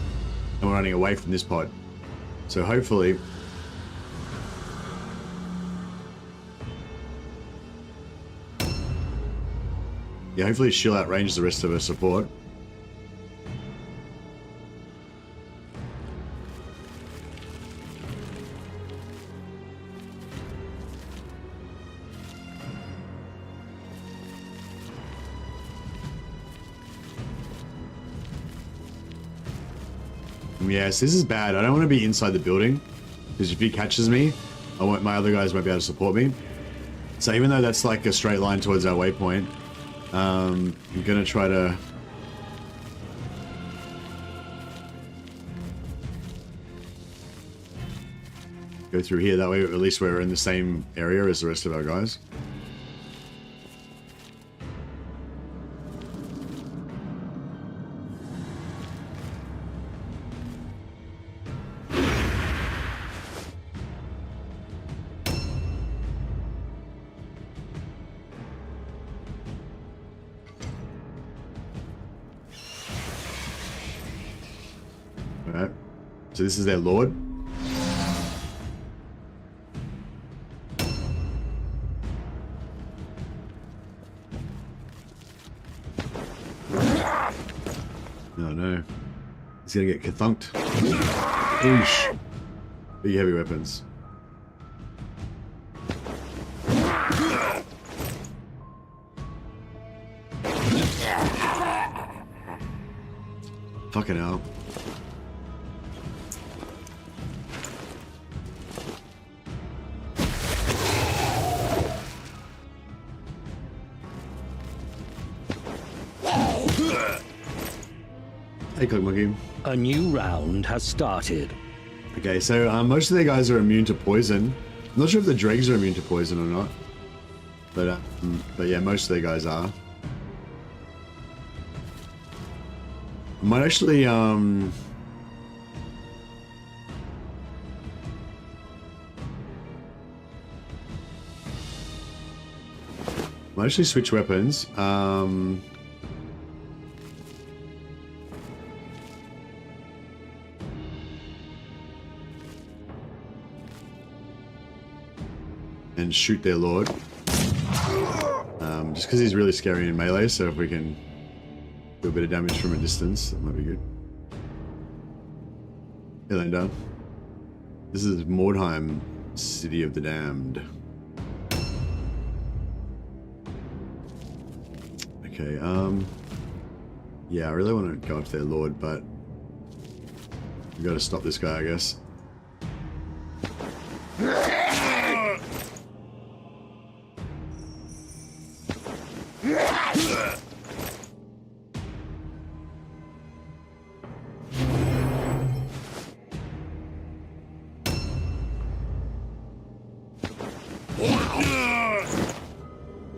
and we're running away from this pod. So hopefully... yeah, hopefully she'll outrange the rest of her support. Yes, this is bad. I don't want to be inside the building, because if he catches me, my other guys won't be able to support me. So even though that's like a straight line towards our waypoint, I'm gonna try to go through here. That way, at least we're in the same area as the rest of our guys. Alright, so this is their lord. Oh no, he's gonna get kathunked. Oosh. Big heavy weapons. Fucking hell. Hey, Cook Monkey. A new round has started. Okay, so most of their guys are immune to poison. I'm not sure if the dregs are immune to poison or not, but yeah, most of their guys are. I might actually switch weapons. And shoot their lord. Just because he's really scary in melee, so if we can do a bit of damage from a distance, that might be good. Hey, Linda. This is Mordheim, City of the Damned. Okay, yeah, I really want to go after their lord, but we've got to stop this guy, I guess.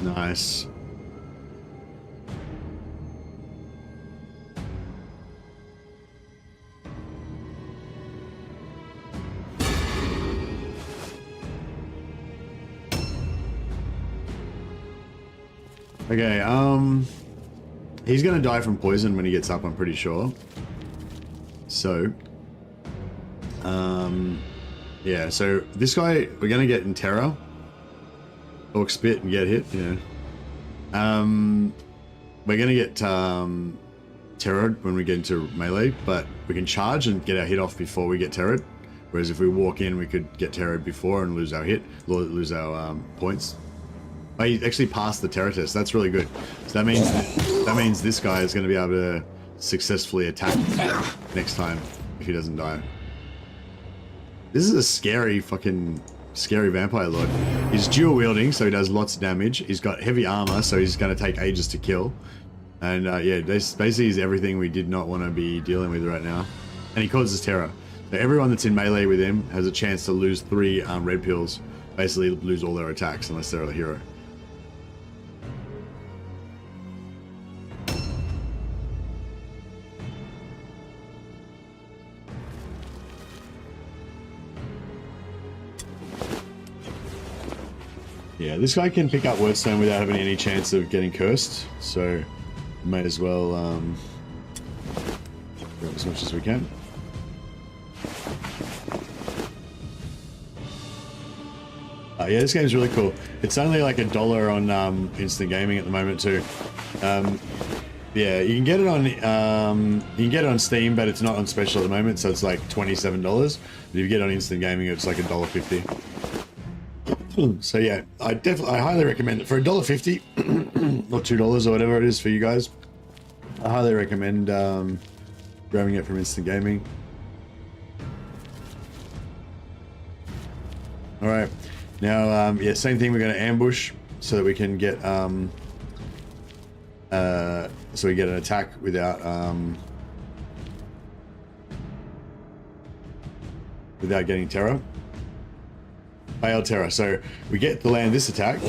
Nice. Okay, he's gonna die from poison when he gets up, I'm pretty sure. So, yeah, so this guy, we're gonna get in terror. Orc spit and get hit, yeah. We're gonna get terrored when we get into melee, but we can charge and get our hit off before we get terrored. Whereas if we walk in, we could get terrored before and lose our hit, lose our points. Oh, he actually passed the terror test. That's really good. So that That means this guy is going to be able to successfully attack next time if he doesn't die. This is a scary vampire lord. He's dual wielding, so he does lots of damage. He's got heavy armor, so he's going to take ages to kill. And yeah, this basically is everything we did not want to be dealing with right now. And he causes terror. So everyone that's in melee with him has a chance to lose 3 red pills. Basically lose all their attacks unless they're a hero. Yeah, this guy can pick up Wordstone without having any chance of getting cursed, so may as well grab as much as we can. Yeah, this game's really cool. It's only like $1 on instant gaming at the moment too. Yeah, you can get it on Steam, but it's not on special at the moment, so it's like $27. But if you get it on instant gaming, it's like $1.50. So yeah, I highly recommend it for $1.50 or $2 or whatever it is for you guys. I highly recommend grabbing it from instant gaming. All right, now yeah, same thing. We're going to ambush so that we can get so we get an attack without getting terror. Failed terror. So we get to land this attack,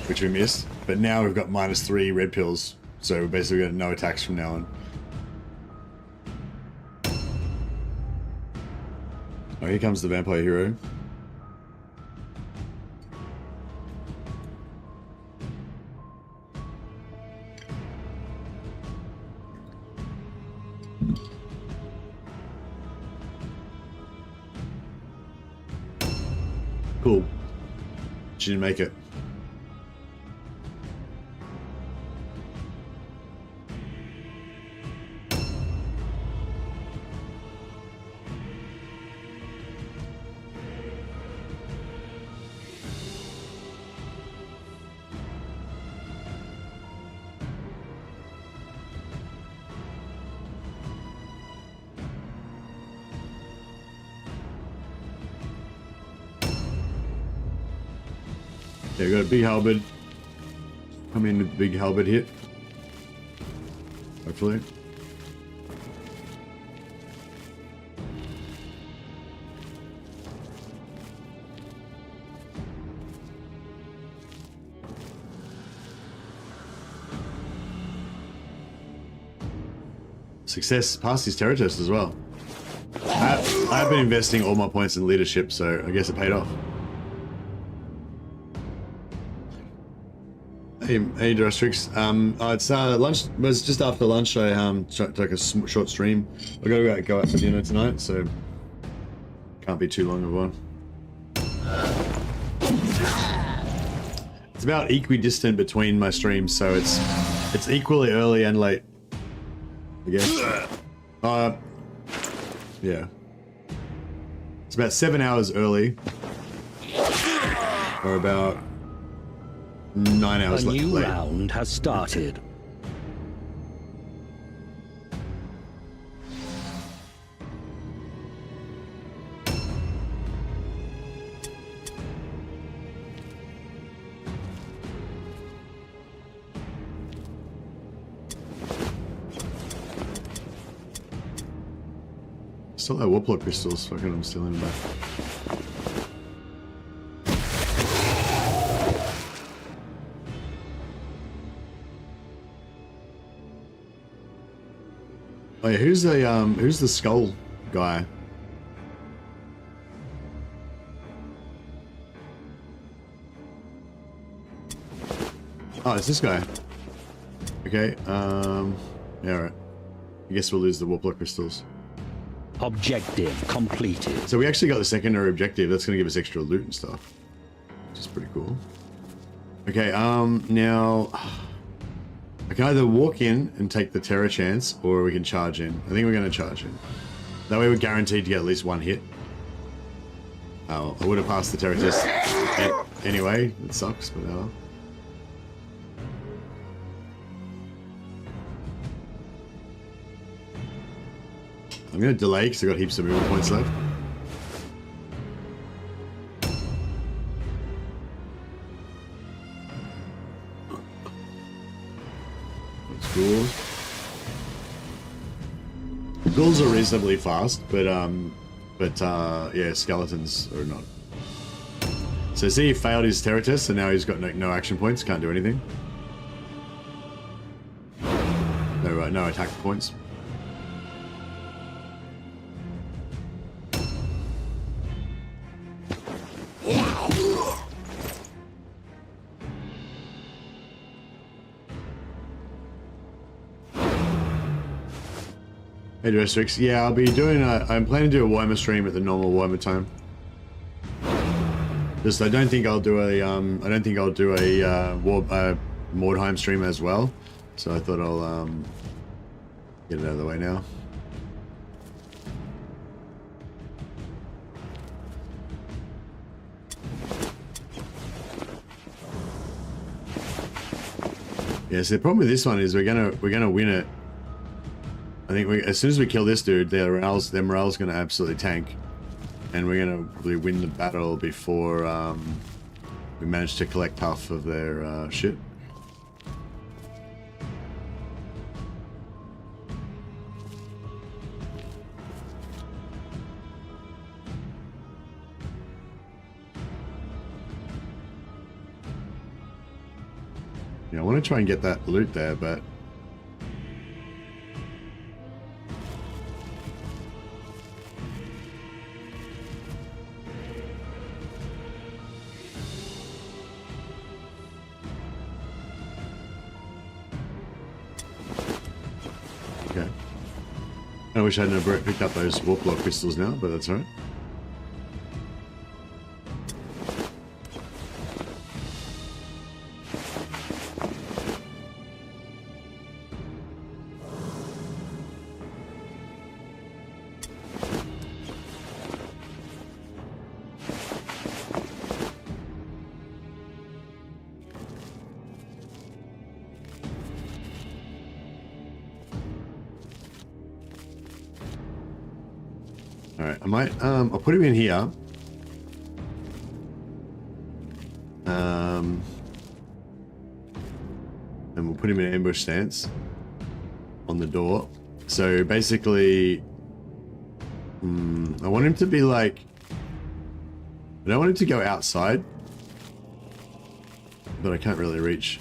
which we missed, but now we've got -3 red pills. So we're basically got no attacks from now on. Oh, here comes the vampire hero. Cool. She didn't make it. Yeah, got a big halberd. Come in with a big halberd hit. Hopefully. Success, passed his terror test as well. I've been investing all my points in leadership, so I guess it paid off. Hey, Drostrix. It's lunch. It was just after lunch. I took a short stream. I gotta go out for dinner tonight, so can't be too long of one. It's about equidistant between my streams, so it's equally early and late, I guess. Yeah. It's about 7 hours early, or about 9 hours late. A new round has started. Still have Warplock crystals. Fucking, I'm still in the back. Oh yeah, who's the skull guy? Oh, it's this guy. Okay, yeah, alright. I guess we'll lose the Warplock crystals. Objective completed. So we actually got the secondary objective. That's going to give us extra loot and stuff, which is pretty cool. Okay, now I can either walk in and take the terror chance, or we can charge in. I think we're going to charge in. That way we're guaranteed to get at least one hit. Oh, I would have passed the terror test anyway. It sucks, but I'm going to delay because I've got heaps of movement points left. That's cool. Ghouls are reasonably fast, but yeah, skeletons are not. So see, he failed his terror test, so now he's got no action points, can't do anything. No attack points. Hey, Restrix. Yeah, I'll be doing I'm planning to do a Warhammer stream at the normal Warhammer time. Just I don't think I'll do a Mordheim stream as well. So I thought I'll get it out of the way now. Yeah, so the problem with this one is we're gonna win it. I think as soon as we kill this dude, their morale's gonna absolutely tank, and we're gonna probably win the battle before we manage to collect half of their shit. Yeah, I want to try and get that loot there, but okay. I wish I hadn't picked up those warp block crystals now, but that's alright. Alright, I might, I'll put him in here. And we'll put him in an ambush stance on the door. So basically, I want him to be like, I don't want him to go outside, but I can't really reach.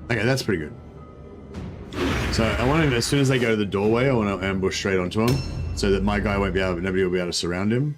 Okay, that's pretty good. So I want him, as soon as they go to the doorway, I want to ambush straight onto him, so that my guy won't be able, nobody will be able to surround him.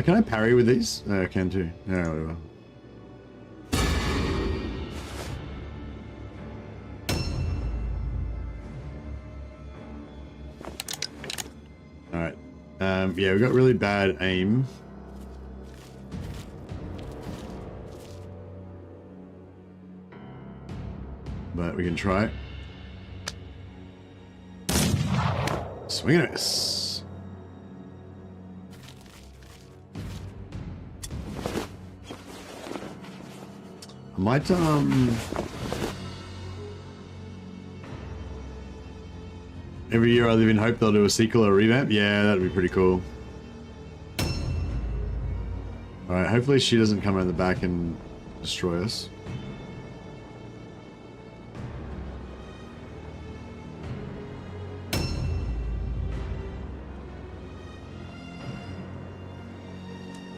Can I parry with these? I can too. No, whatever. Alright. Yeah, we've got really bad aim. But we can try it. Swing and a miss. I might, every year I live in hope they'll do a sequel or a revamp. Yeah, that'd be pretty cool. Alright, hopefully she doesn't come around the back and destroy us.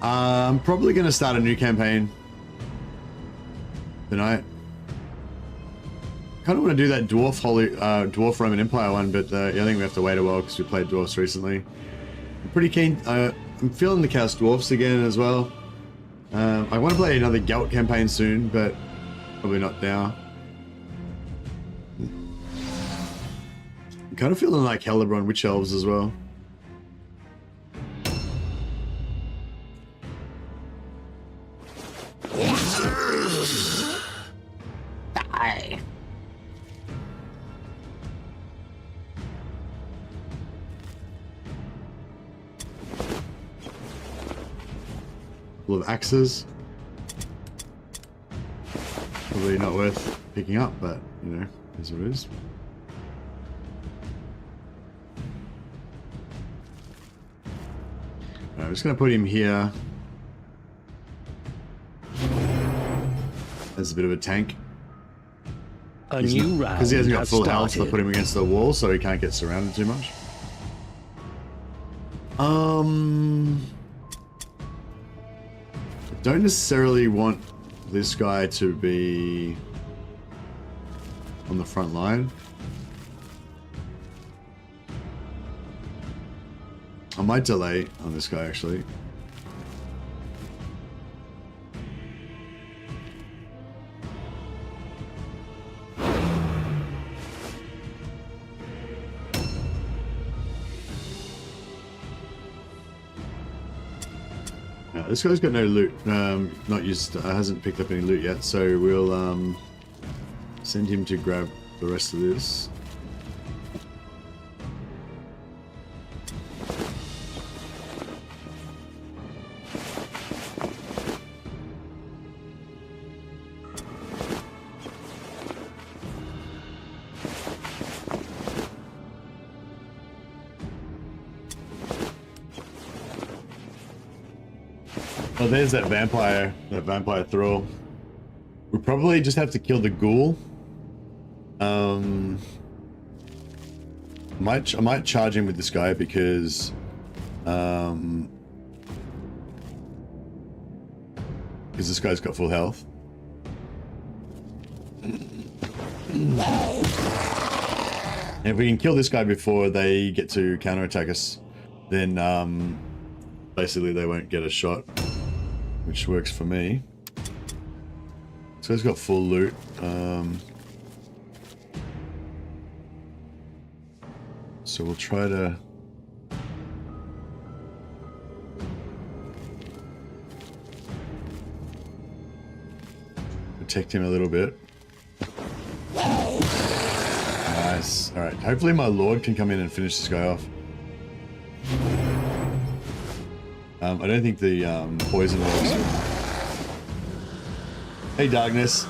I'm probably going to start a new campaign tonight. Kind of want to do that dwarf Roman Empire one, but yeah, I think we have to wait a while because we played dwarfs recently. I'm pretty keen. I'm feeling the Chaos Dwarfs again as well. I want to play another Gelt campaign soon, but probably not now. I'm kind of feeling like Hellebron Witch Elves as well. Die. Full of axes. Probably not worth picking up, but you know, as it is. I'm just going to put him here as a bit of a tank. A new round because he hasn't got has full health, started. I put him against the wall so he can't get surrounded too much. I don't necessarily want this guy to be on the front line. I might delay on this guy actually. This guy's got no loot, not used, hasn't picked up any loot yet, so we'll send him to grab the rest of this. Oh, there's that vampire thrall. We probably just have to kill the ghoul. I might charge him with this guy because this guy's got full health. And if we can kill this guy before they get to counterattack us, then basically they won't get a shot, which works for me. So he's got full loot. So we'll try to protect him a little bit. Nice. All right. Hopefully my lord can come in and finish this guy off. I don't think the poison works. Hey, Darkness.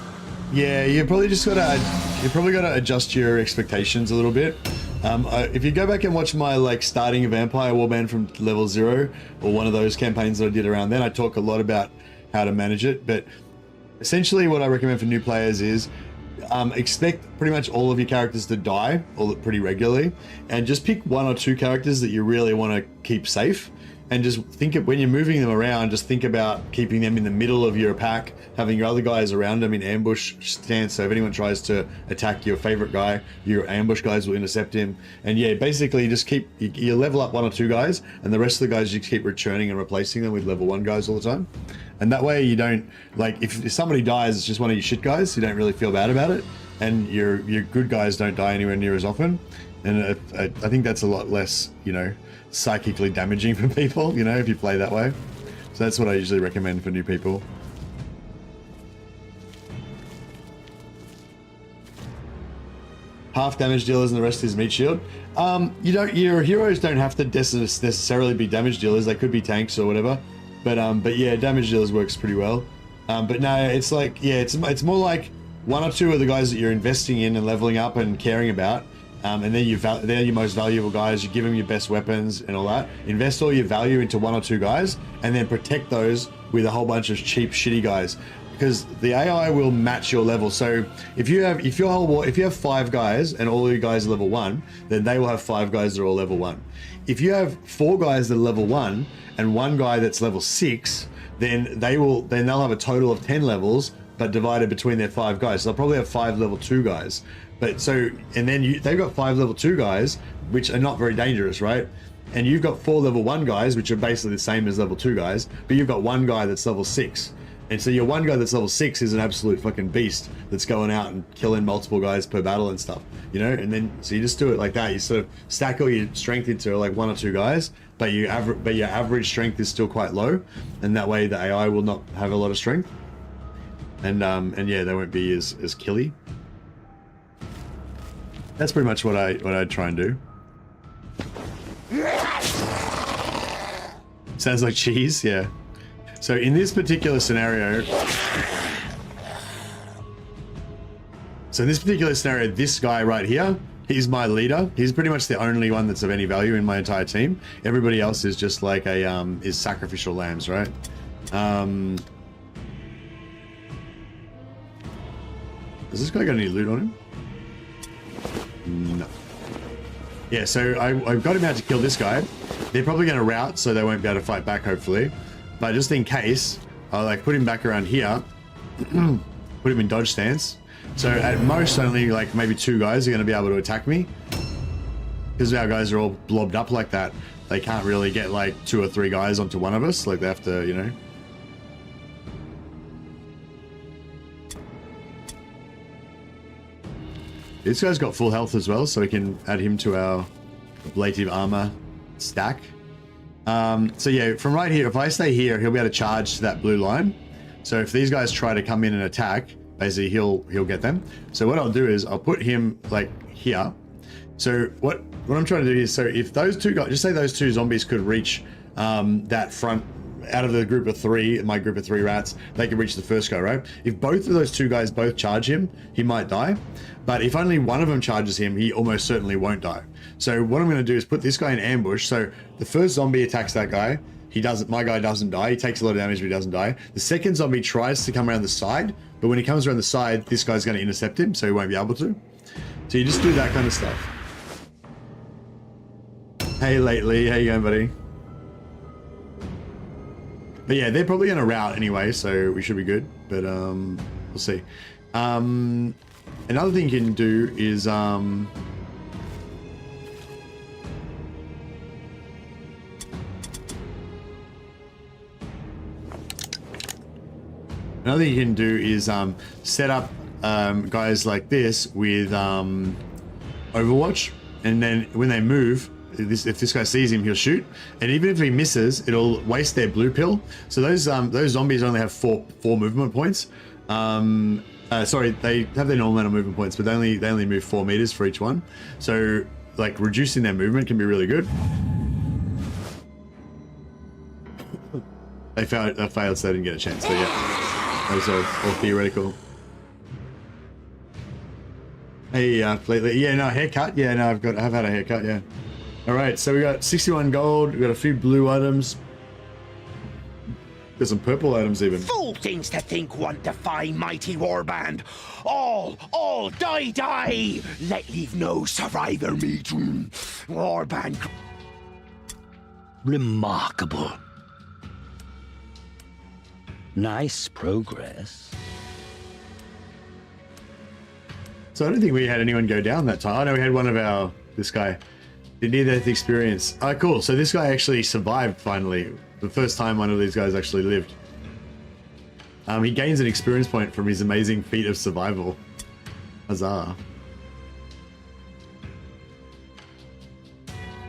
Yeah, you probably gotta adjust your expectations a little bit. If you go back and watch my starting a vampire warband from level 0, or one of those campaigns that I did around then, I talk a lot about how to manage it. But essentially, what I recommend for new players is expect pretty much all of your characters to die pretty regularly, and just pick 1 or 2 characters that you really want to keep safe. And just think of when you're moving them around, just think about keeping them in the middle of your pack, having your other guys around them in ambush stance. So if anyone tries to attack your favorite guy, your ambush guys will intercept him. And yeah, basically just you level up 1 or 2 guys, and the rest of the guys you keep returning and replacing them with level 1 guys all the time. And that way you don't, if somebody dies, it's just one of your shit guys, you don't really feel bad about it. And your good guys don't die anywhere near as often. And I think that's a lot less, psychically damaging for people, if you play that way. So that's what I usually recommend for new people. Half damage dealers and the rest is meat shield. Your heroes don't have to necessarily be damage dealers. They could be tanks or whatever. But yeah, damage dealers works pretty well. But no, it's it's more like 1 or 2 of the guys that you're investing in and leveling up and caring about. And then they're your most valuable guys. You give them your best weapons and all that. Invest all your value into 1 or 2 guys, and then protect those with a whole bunch of cheap, shitty guys. Because the AI will match your level. So if you have 5 guys and all your guys are level 1, then they will have 5 guys that are all level 1. If you have 4 guys that are level 1 and 1 guy that's level 6, then they'll have a total of 10 levels, but divided between their 5 guys. So they'll probably have 5 level 2 guys. And then they've got 5 level 2 guys, which are not very dangerous, right? And you've got 4 level 1 guys, which are basically the same as level 2 guys, but you've got 1 guy that's level 6. And so your one guy that's level 6 is an absolute fucking beast that's going out and killing multiple guys per battle and stuff, you know? And then, so you just do it like that. You sort of stack all your strength into like 1 or 2 guys, but your average strength is still quite low. And that way the AI will not have a lot of strength. And yeah, they won't be as killy. That's pretty much what I'd try and do. Sounds like cheese, yeah. So in this particular scenario, this guy right here, he's my leader. He's pretty much the only one that's of any value in my entire team. Everybody else is just like is sacrificial lambs, right? Has this guy got any loot on him? No. Yeah, so I've got him out to kill this guy. They're probably going to rout, so they won't be able to fight back, hopefully. But just in case, I'll like put him back around here, put him in dodge stance. So at most, only like maybe 2 guys are going to be able to attack me. Because our guys are all blobbed up like that, they can't really get like 2 or 3 guys onto one of us. Like they have to, you know. This guy's got full health as well, so we can add him to our ablative armor stack. So yeah, from right here, if I stay here, he'll be able to charge to that blue line. So if these guys try to come in and attack, basically he'll get them. So what I'll do is I'll put him like here. So what I'm trying to do is, so if those 2 guys, just say those 2 zombies could reach that front, out of the group of 3, my group of 3 rats, they can reach the first guy, right? If both of those 2 guys both charge him, he might die. But if only one of them charges him, he almost certainly won't die. So what I'm going to do is put this guy in ambush. So the first zombie attacks that guy. My guy doesn't die. He takes a lot of damage, but he doesn't die. The second zombie tries to come around the side, but when he comes around the side, this guy's going to intercept him, so he won't be able to. So you just do that kind of stuff. Hey, Lately, how you going, buddy? But yeah, they're probably going to rout anyway, so we should be good. But we'll see. Another thing you can do is set up guys like this with Overwatch, and then when they move, if this guy sees him, he'll shoot, and even if he misses, it'll waste their blue pill. So those zombies only have four movement points. Sorry, they have their normal amount of movement points, but they only move 4 meters for each one. So like reducing their movement can be really good. They failed, so they didn't get a chance. So yeah, that was all theoretical. Hey, lately, yeah, no, haircut. Yeah, no, I've had a haircut. Yeah. All right, so we got 61 gold. We got a few blue items. There's some purple items even. Fool things to think one defy mighty Warband. All die. Let leave no survivor meet. Warband. Remarkable. Nice progress. So I don't think we had anyone go down that time. I know we had one of this guy. The near-death experience. Oh, cool. So this guy actually survived finally. The first time one of these guys actually lived. He gains an experience point from his amazing feat of survival. Huzzah.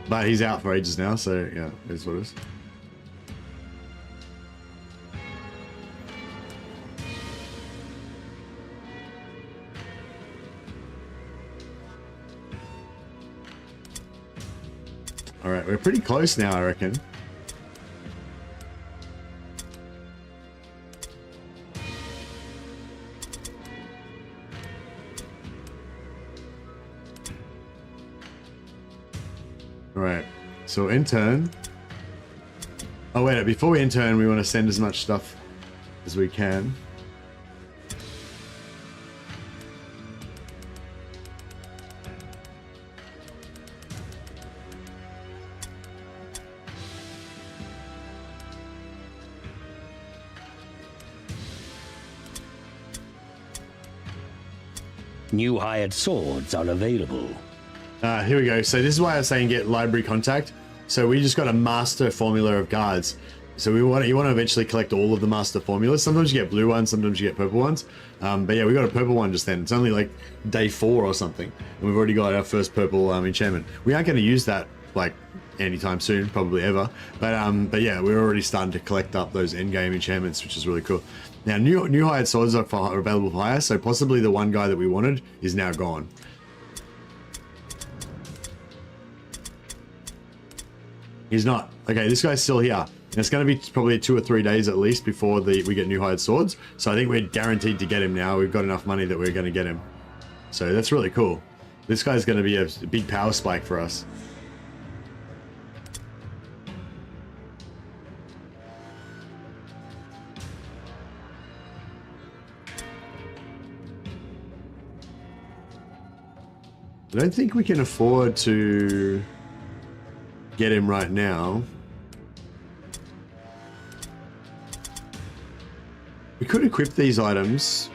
But he's out for ages now, so yeah, it is what it is. Alright, we're pretty close now, I reckon. Alright, so intern. Oh wait, before we intern, we want to send as much stuff as we can. New hired swords are available. Here we go. So this is why I was saying get library contact. So we just got a master formula of guards. So you want to eventually collect all of the master formulas. Sometimes you get blue ones, sometimes you get purple ones. But yeah, we got a purple one just then. It's only like day 4 or something, and we've already got our first purple enchantment. We aren't going to use that like anytime soon, probably ever. But yeah, we're already starting to collect up those endgame enchantments, which is really cool. Now, new hired swords are available for hire, so possibly the one guy that we wanted is now gone. He's not. Okay, this guy's still here. And it's going to be probably 2 or 3 days at least before we get new hired swords. So I think we're guaranteed to get him now. We've got enough money that we're going to get him. So that's really cool. This guy's going to be a big power spike for us. I don't think we can afford to get him right now. We could equip these items.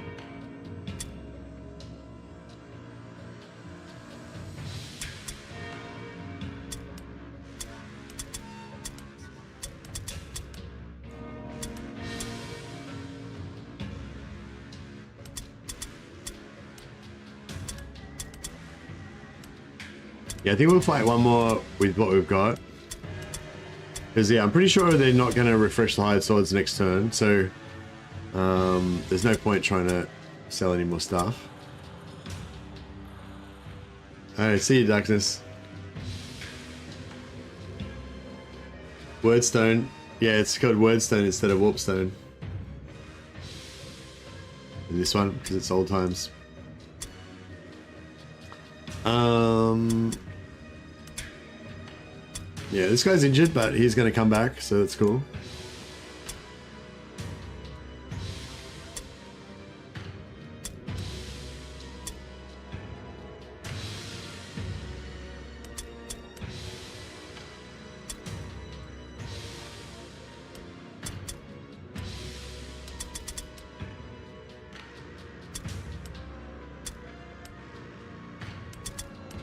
Yeah, I think we'll fight one more with what we've got. Because, yeah, I'm pretty sure they're not going to refresh the hired swords next turn, so there's no point trying to sell any more stuff. Alright, see you, Darkness. Wordstone. Yeah, it's called Wordstone instead of Warpstone. And this one, because it's old times. Yeah, this guy's injured, but he's going to come back, so that's cool.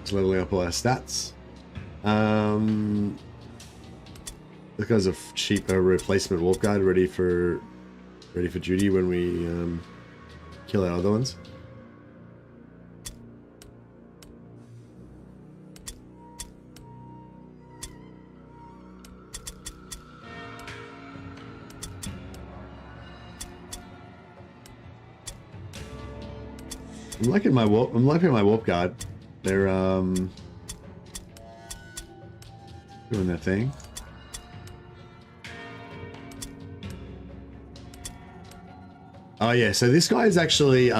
Just leveling up all our stats. This guy's a cheaper replacement Warp Guard ready for duty when we kill our other ones. I'm liking my Warp Guard. They're doing their thing. Oh yeah, so this guy is actually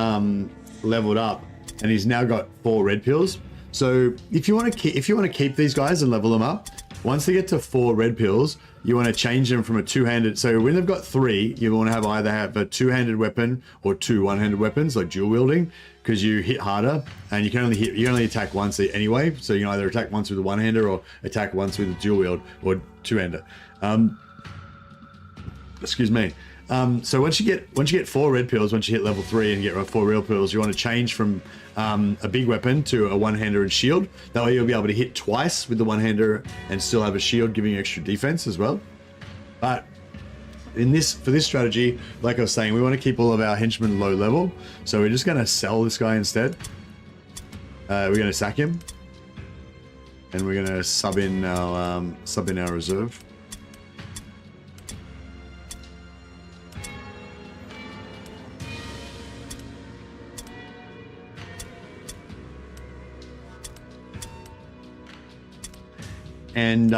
leveled up, and he's now got 4 red pills. So if you want to keep these guys and level them up, once they get to 4 red pills, you want to change them from a two-handed. So when they've got 3, you want to either have a two-handed weapon or 2 one-handed weapons, like dual wielding, because you hit harder, and you can only attack once anyway. So you can either attack once with a one-hander or attack once with a dual wield or two-hander. Excuse me. So once you get 4 red pills, once you hit level 3 and get 4 real pills, you want to change from a big weapon to a one-hander and shield. That way you'll be able to hit twice with the one-hander and still have a shield giving you extra defense as well. But for this strategy, like I was saying, we want to keep all of our henchmen low level. So we're just going to sell this guy instead. We're going to sack him, and we're going to sub in our reserve. And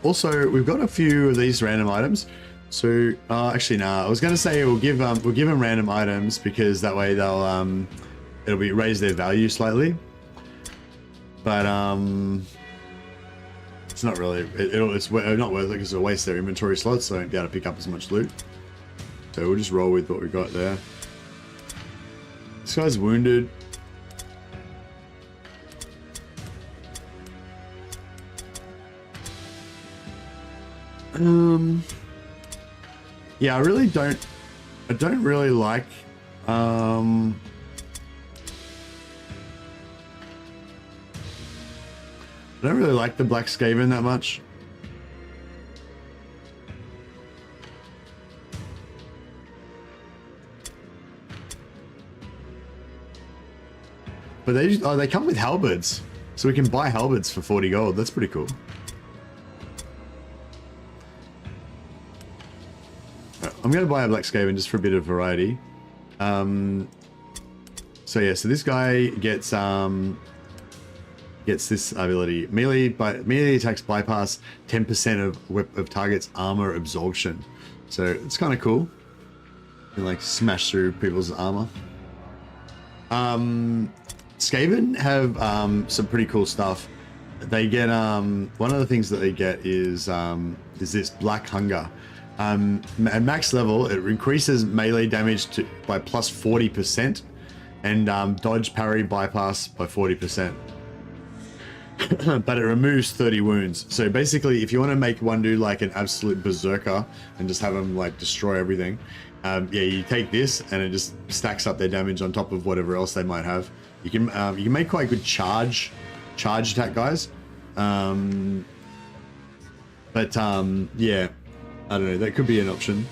also, we've got a few of these random items. So actually, I was going to say we'll give them random items, because that way they'll it'll raise their value slightly. But it's not really it's not worth it, because it'll waste their inventory slots, so they won't be able to pick up as much loot. So we'll just roll with what we got there. This guy's wounded. Yeah, I don't really like I don't really like the Black Skaven that much. But they come with halberds, so we can buy halberds for 40 gold. That's pretty cool. I'm going to buy a Black Skaven just for a bit of variety. So yeah, so this guy gets this ability. Melee attacks bypass 10% of target's armor absorption. So it's kind of cool. You can like smash through people's armor. Skaven have some pretty cool stuff. They get one of the things that they get is this Black Hunger. At max level, it increases melee damage by plus 40% and dodge, parry, bypass by 40%. But it removes 30 wounds. So basically, if you want to make one dude like an absolute berserker and just have him like destroy everything, yeah, you take this and it just stacks up their damage on top of whatever else they might have. You can make quite good charge attack guys. Yeah. I don't know, that could be an option.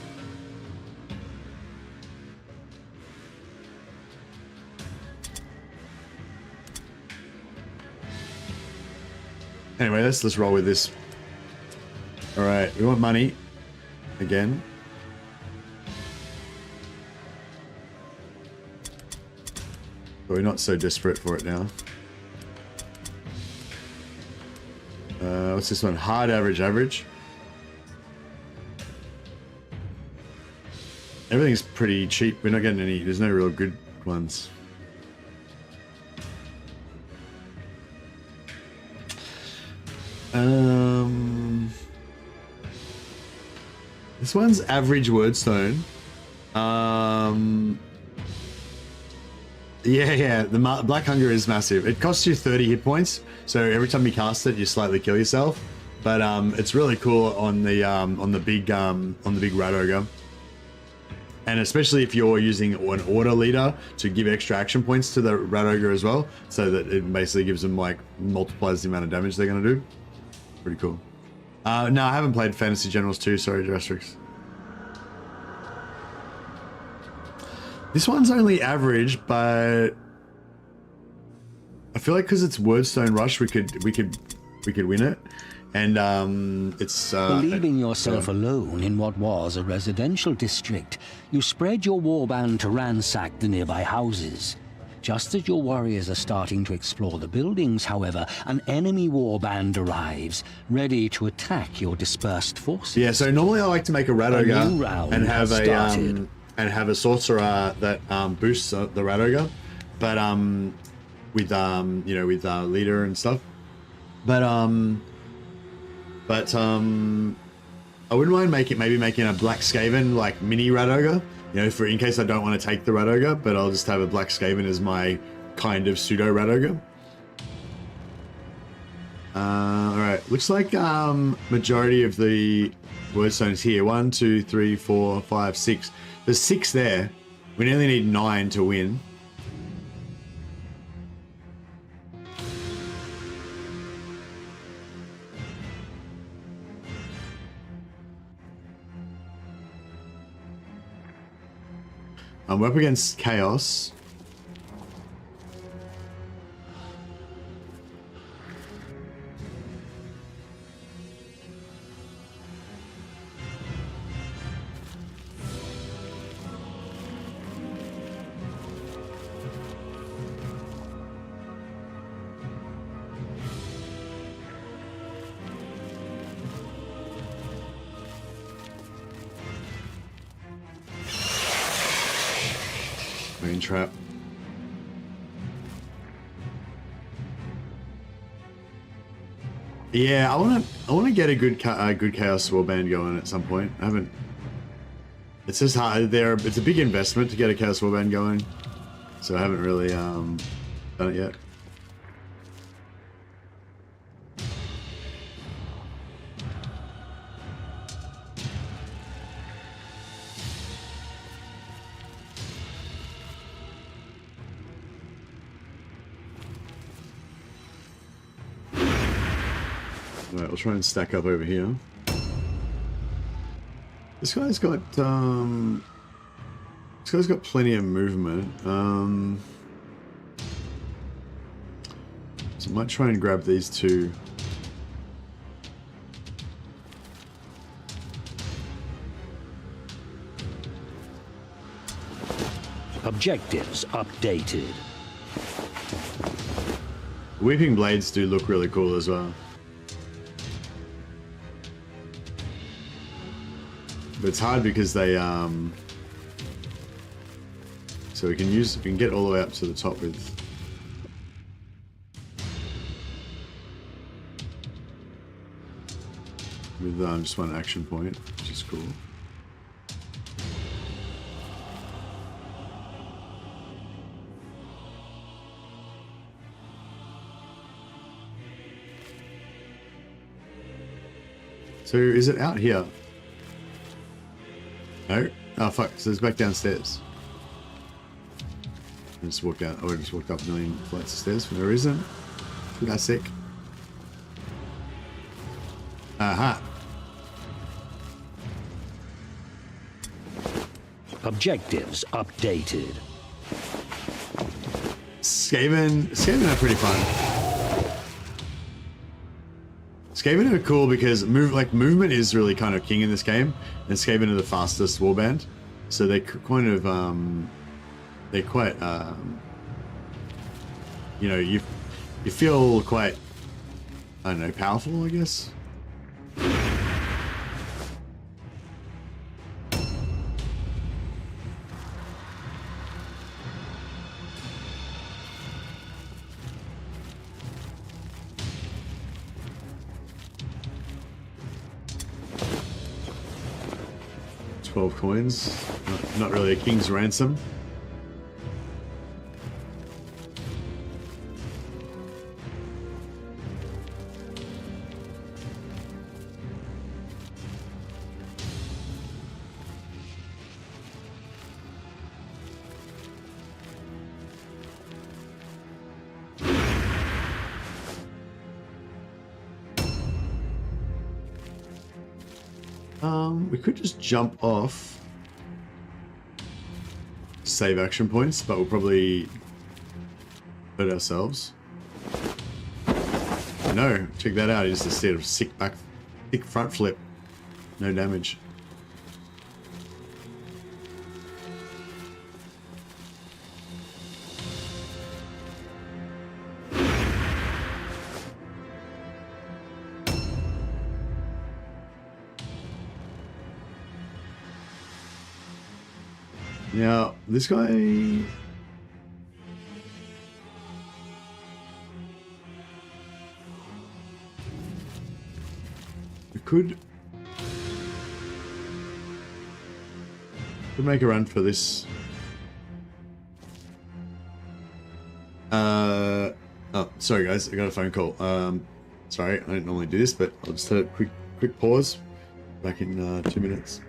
Anyway, let's roll with this. Alright, we want money. Again. But we're not so desperate for it now. What's this one? Hard, average. Everything's pretty cheap. We're not getting any. There's no real good ones. This one's average wordstone. Yeah. The Black Hunger is massive. It costs you 30 hit points, so every time you cast it, you slightly kill yourself. But it's really cool on the big Rat Ogre. And especially if you're using an order leader to give extra action points to the Rat Ogre as well, so that it basically gives them like multiplies the amount of damage they're gonna do. Pretty cool. No, I haven't played Fantasy Generals 2, sorry, Drastrix. This one's only average, but I feel like because it's Wordstone Rush, we could win it. And it's believing yourself alone in what was a residential district, you spread your warband to ransack the nearby houses. Just as your warriors are starting to explore the buildings, however, an enemy warband arrives, ready to attack your dispersed forces. Yeah, so normally I like to make a Rat Ogre and have a sorcerer that boosts the Rat Ogre, but with leader and stuff. But I wouldn't mind making a Black Skaven like mini Rat Ogre, for in case I don't want to take the Rat Ogre, but I'll just have a Black Skaven as my kind of pseudo Rat Ogre. Alright, looks like majority of the wordstones here. 1, 2, 3, 4, 5, 6. There's 6 there. We only need 9 to win. We're up against Chaos. Rain trap. Yeah, I want to get a good Chaos Warband going at some point. I haven't. It's just hard. It's a big investment to get a Chaos Warband going, so I haven't really done it yet. Alright, we'll try and stack up over here. This guy's got plenty of movement. So I might try and grab these two. Objectives updated. Weeping Blades do look really cool as well. But it's hard because they so we can get all the way up to the top with just one action point, which is cool. So is it out here? No? Oh fuck, so it's back downstairs. I just walked out. I just walked up a million flights of stairs for no reason. That's sick. Aha. Objectives updated. Skaven are pretty fun. Skaven are cool because movement is really kind of king in this game, and Skaven are the fastest warband, so they kind of they're quite you know, you feel quite, I don't know, powerful, I guess. Coins, not really a king's ransom. We could just jump off, save action points, but we'll probably hurt ourselves. No, check that out. He just instead of sick front flip, no damage. Now, this guy... We could make a run for this. Oh, sorry guys, I got a phone call. Sorry, I don't normally do this, but I'll just have a quick pause. Back in 2 minutes.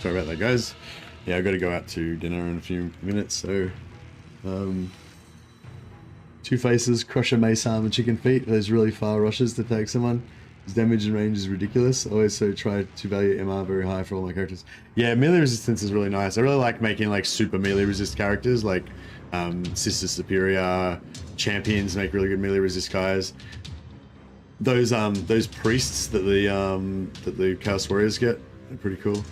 Sorry about that, guys. Yeah, I've got to go out to dinner in a few minutes, so... Two Faces, Crusher, Mace Arm, and Chicken Feet. Those really far rushes to tag someone. His damage and range is ridiculous. I also try to value MR very high for all my characters. Yeah, melee resistance is really nice. I really like making like super melee resist characters, like Sister Superior, Champions make really good melee resist guys. Those priests that the Chaos Warriors get are pretty cool.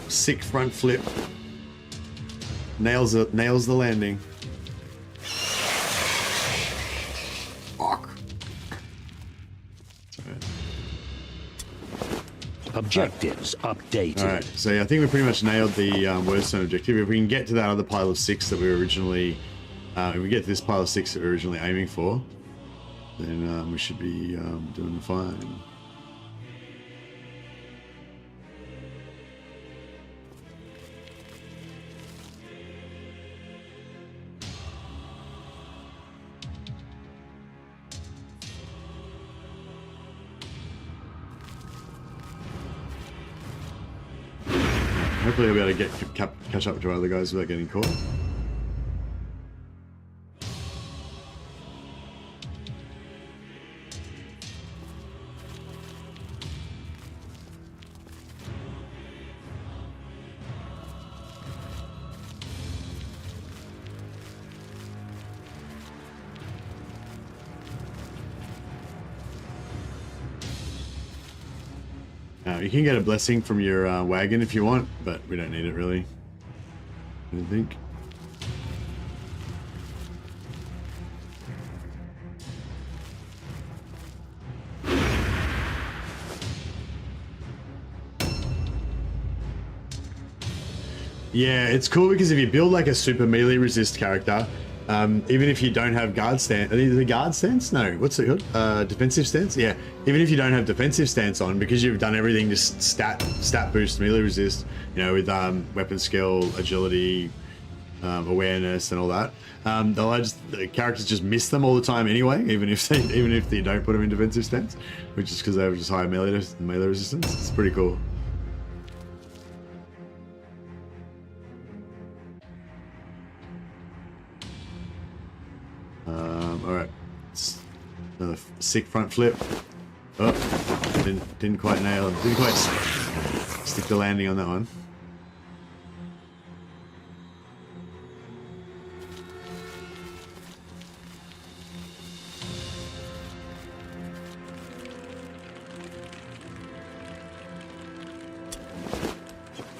Sick front flip. Nails the landing. Objectives updated. All right, so yeah, I think we pretty much nailed the Wordstone objective. If we can get to that other pile of 6 that we were originally, if we get to this pile of 6 that we were originally aiming for, then we should be doing fine. Hopefully I'll be able to catch up to our other guys without getting caught. You can get a blessing from your wagon if you want, but we don't need it really, I don't think. Yeah, it's cool because if you build like a super melee resist character, even if you don't have guard stance, the guard stance? No, what's it called? Defensive stance? Yeah, even if you don't have defensive stance on, because you've done everything to stat boost melee resist, you know, with weapon skill, agility, awareness, and all that. The characters just miss them all the time anyway, even if they don't put them in defensive stance, which is because they have just higher melee resistance. It's pretty cool. Alright, another sick front flip. Oh, didn't quite nail it. Didn't quite stick the landing on that one.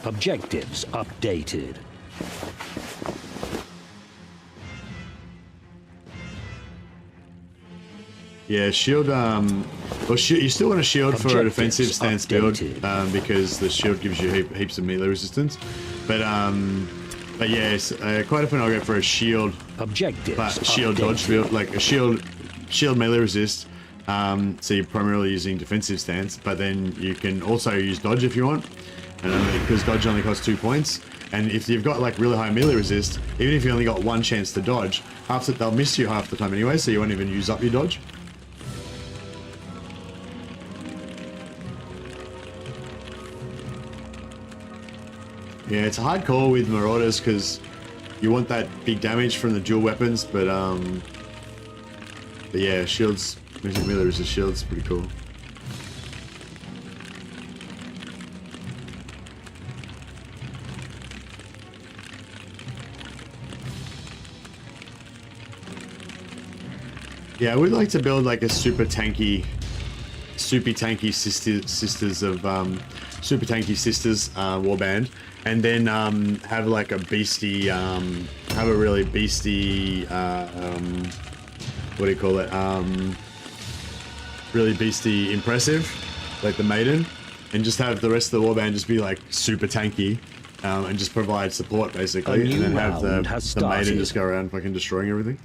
Objectives updated. Yeah, shield. Well, you still want a shield for a defensive stance build because the shield gives you heaps of melee resistance. But yes, quite often I'll go for a shield. Objectives. But shield dodge build, like a shield melee resist. So you're primarily using defensive stance, but then you can also use dodge if you want, and because dodge only costs 2 points. And if you've got like really high melee resist, even if you only got one chance to dodge, they'll miss you half the time anyway, so you won't even use up your dodge. Yeah, it's a hard call with Marauders because you want that big damage from the dual weapons, but yeah, shields, melee resist shields, pretty cool. Yeah, I would like to build like a super tanky sisters warband, and then have like a beastie, have a really beastie, what do you call it? Really beastie impressive, like the maiden, and just have the rest of the warband just be like super tanky, and just provide support basically, and then have the maiden just go around fucking destroying everything.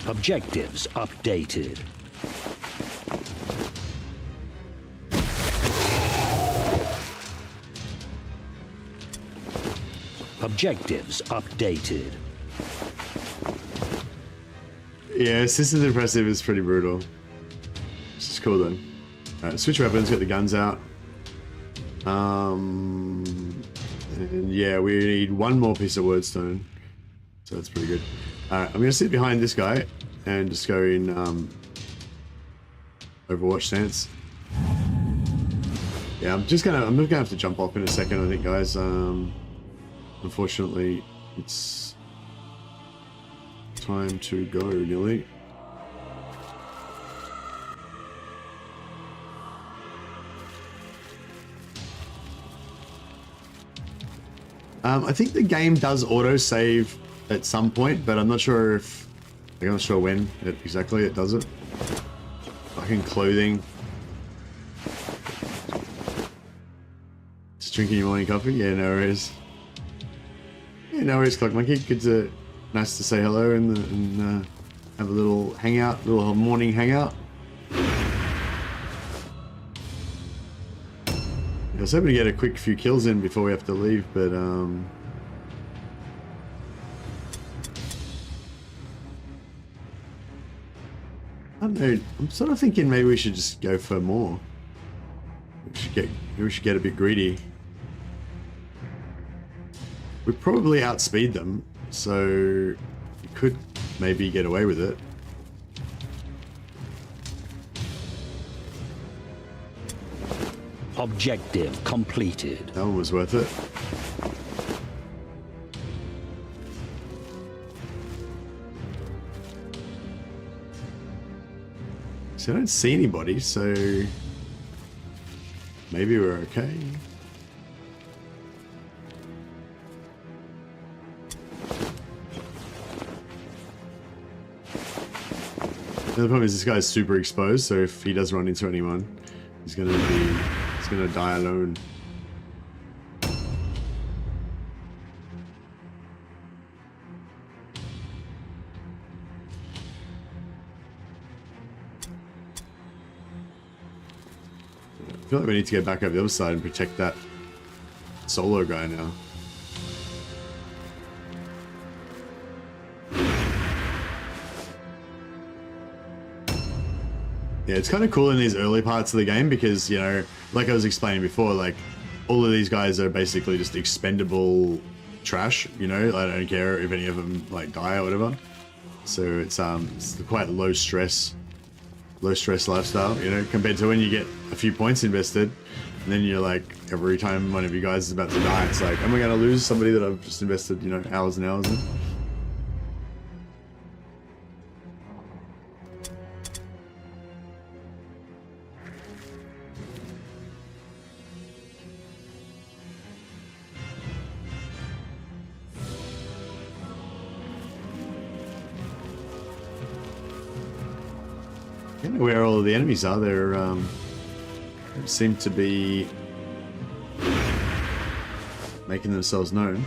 Objectives updated. Objectives updated. Yeah, Sisters Impressive is pretty brutal. This is cool then. Alright, switch weapons, get the guns out. And yeah, we need one more piece of wordstone. So that's pretty good. Alright, I'm gonna sit behind this guy and just go in Overwatch stance. Yeah, I'm just gonna have to jump off in a second, I think, guys. Unfortunately, it's time to go nearly. I think the game does auto-save at some point, but I'm not sure if... I'm not sure when exactly it does it. Fucking clothing. Just drinking your morning coffee? Yeah, no worries. Yeah, no worries, Clock Monkey. Good to... Nice to say hello and have a little hangout, little morning hangout. I was hoping to get a quick few kills in before we have to leave, but I don't know. I'm sort of thinking maybe we should just go for more. We should get a bit greedy. We probably outspeed them, so we could maybe get away with it. Objective completed. That one was worth it. So I don't see anybody, so maybe we're okay. The problem is this guy's super exposed, so if he does run into anyone, he's gonna die alone. I feel like we need to get back over the other side and protect that solo guy now. Yeah, it's kind of cool in these early parts of the game because, you know, like I was explaining before, like, all of these guys are basically just expendable trash, you know? I don't care if any of them, like, die or whatever. So it's quite low stress lifestyle, you know, compared to when you get a few points invested, and then you're like, every time one of you guys is about to die, it's like, am I going to lose somebody that I've just invested, you know, hours and hours in? I don't know where all of the enemies are. They're they seem to be making themselves known.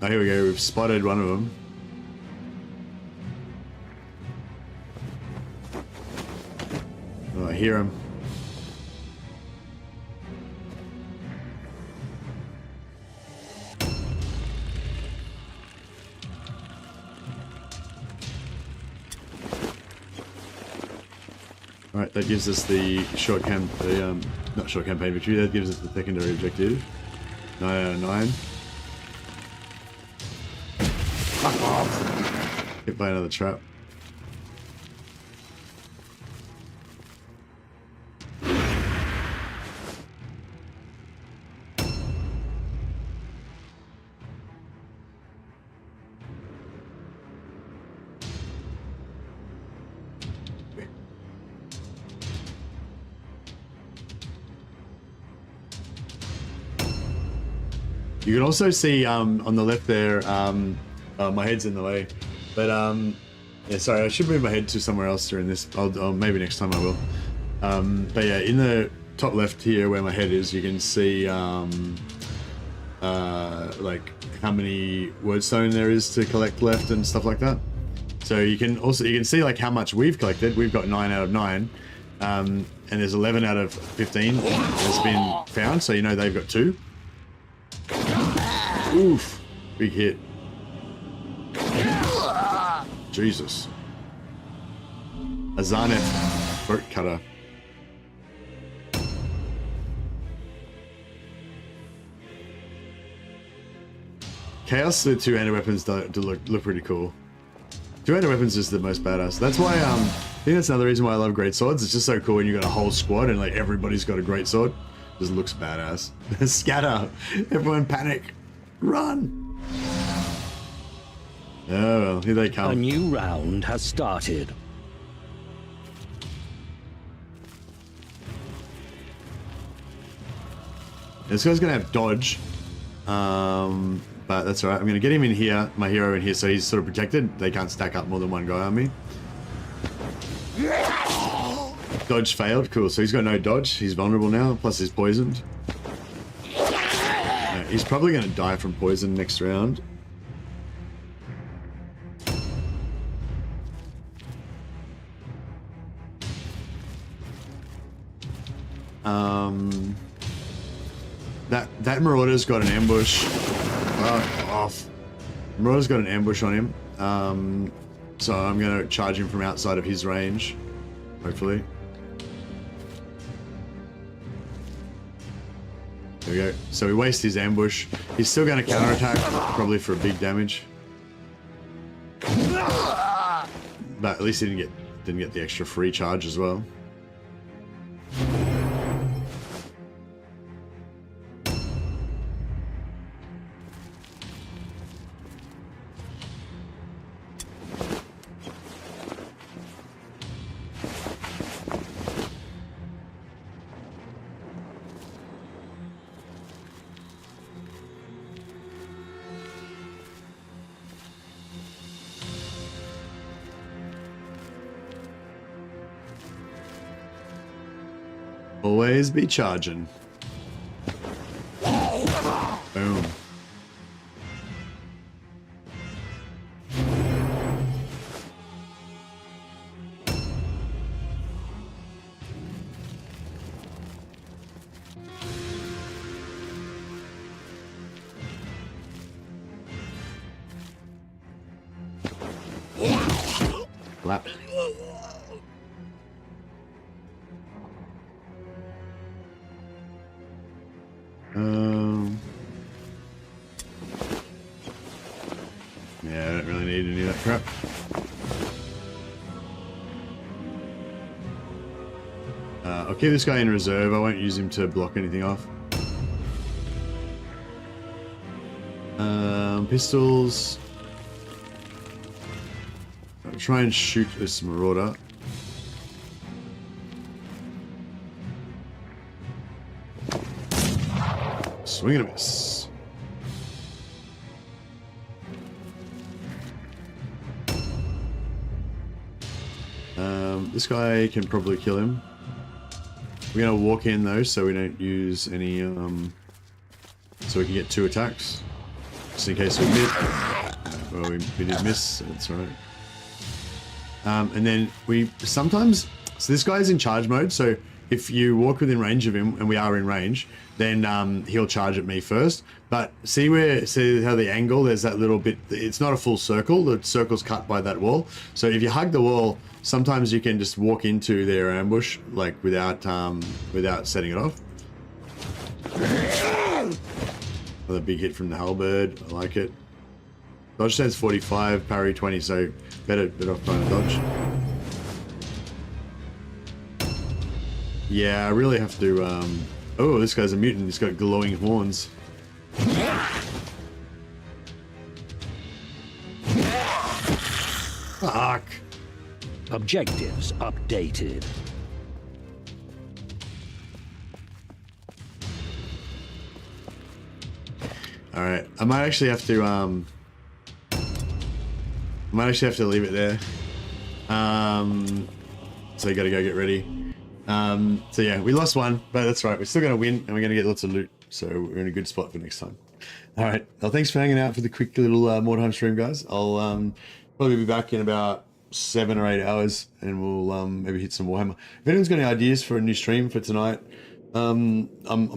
Oh, here we go. We've spotted one of them. Oh, I hear him. Alright, that gives us the not short campaign victory, that gives us the secondary objective. 9 out of 9. Fuck off! Hit by another trap. You can also see on the left there, my head's in the way, but yeah, sorry, I should move my head to somewhere else during this. I'll maybe next time I will. But yeah, in the top left here where my head is, you can see like how many wordstone there is to collect left and stuff like that. So you can see like how much we've collected. We've got 9 out of 9, and there's 11 out of 15 that's been found. So you know they've got 2. Oof, big hit. Jesus. Azaneth, throat cutter. Chaos, the two-handed weapons do look pretty cool. Two-handed weapons is the most badass. That's why I think that's another reason why I love great swords. It's just so cool when you got a whole squad and like everybody's got a great sword. Just looks badass. Scatter! Everyone panic! Run! Oh well, here they come. A new round has started. There's This guy's gonna have dodge, but that's all right. I'm gonna get him in here, my hero in here, so he's sort of protected. They can't stack up more than one guy on me. Dodge failed. Cool. So he's got no dodge. He's vulnerable now. Plus he's poisoned. He's probably going to die from poison next round. That Marauder's got an ambush. Off. Marauder's got an ambush on him. So I'm going to charge him from outside of his range. Hopefully. There we go. So we waste his ambush. He's still going to counterattack, probably for a big damage. But at least he didn't get the extra free charge as well. Always be charging. Boom. Clap. Yeah, I don't really need any of that crap. I'll keep this guy in reserve. I won't use him to block anything off. Pistols. I'll try and shoot this Marauder. Swing and a miss. This guy can probably kill him. We're gonna walk in though, so we don't use any. So we can get 2 attacks, just in case we miss. Well, we did miss. That's all right. And then we sometimes. So this guy's in charge mode. So if you walk within range of him, and we are in range, then he'll charge at me first. But see how the angle, there's that little bit, it's not a full circle, the circle's cut by that wall. So if you hug the wall, sometimes you can just walk into their ambush, like without setting it off. Another big hit from the halberd, I like it. Dodge stance 45, parry 20, so better off trying to dodge. Yeah, I really have to, oh, this guy's a mutant. He's got glowing horns. Fuck. Objectives updated. Alright, I might actually have to, leave it there. So you gotta go get ready. So yeah, we lost one, but that's right. We're still going to win, and we're going to get lots of loot. So we're in a good spot for next time. All right. Well, thanks for hanging out for the quick little Mordheim stream, guys. I'll probably be back in about 7 or 8 hours, and we'll maybe hit some Warhammer. If anyone's got any ideas for a new stream for tonight, I'm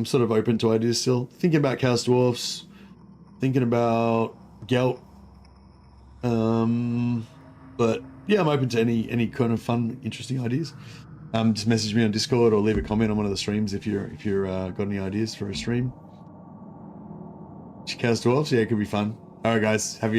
sort of open to ideas still. Thinking about Chaos Dwarfs, thinking about Gelt. But yeah, I'm open to any kind of fun, interesting ideas. Just message me on Discord or leave a comment on one of the streams if you're got any ideas for a stream. Chaos Dwarfs, yeah, it could be fun. All right, guys, have you.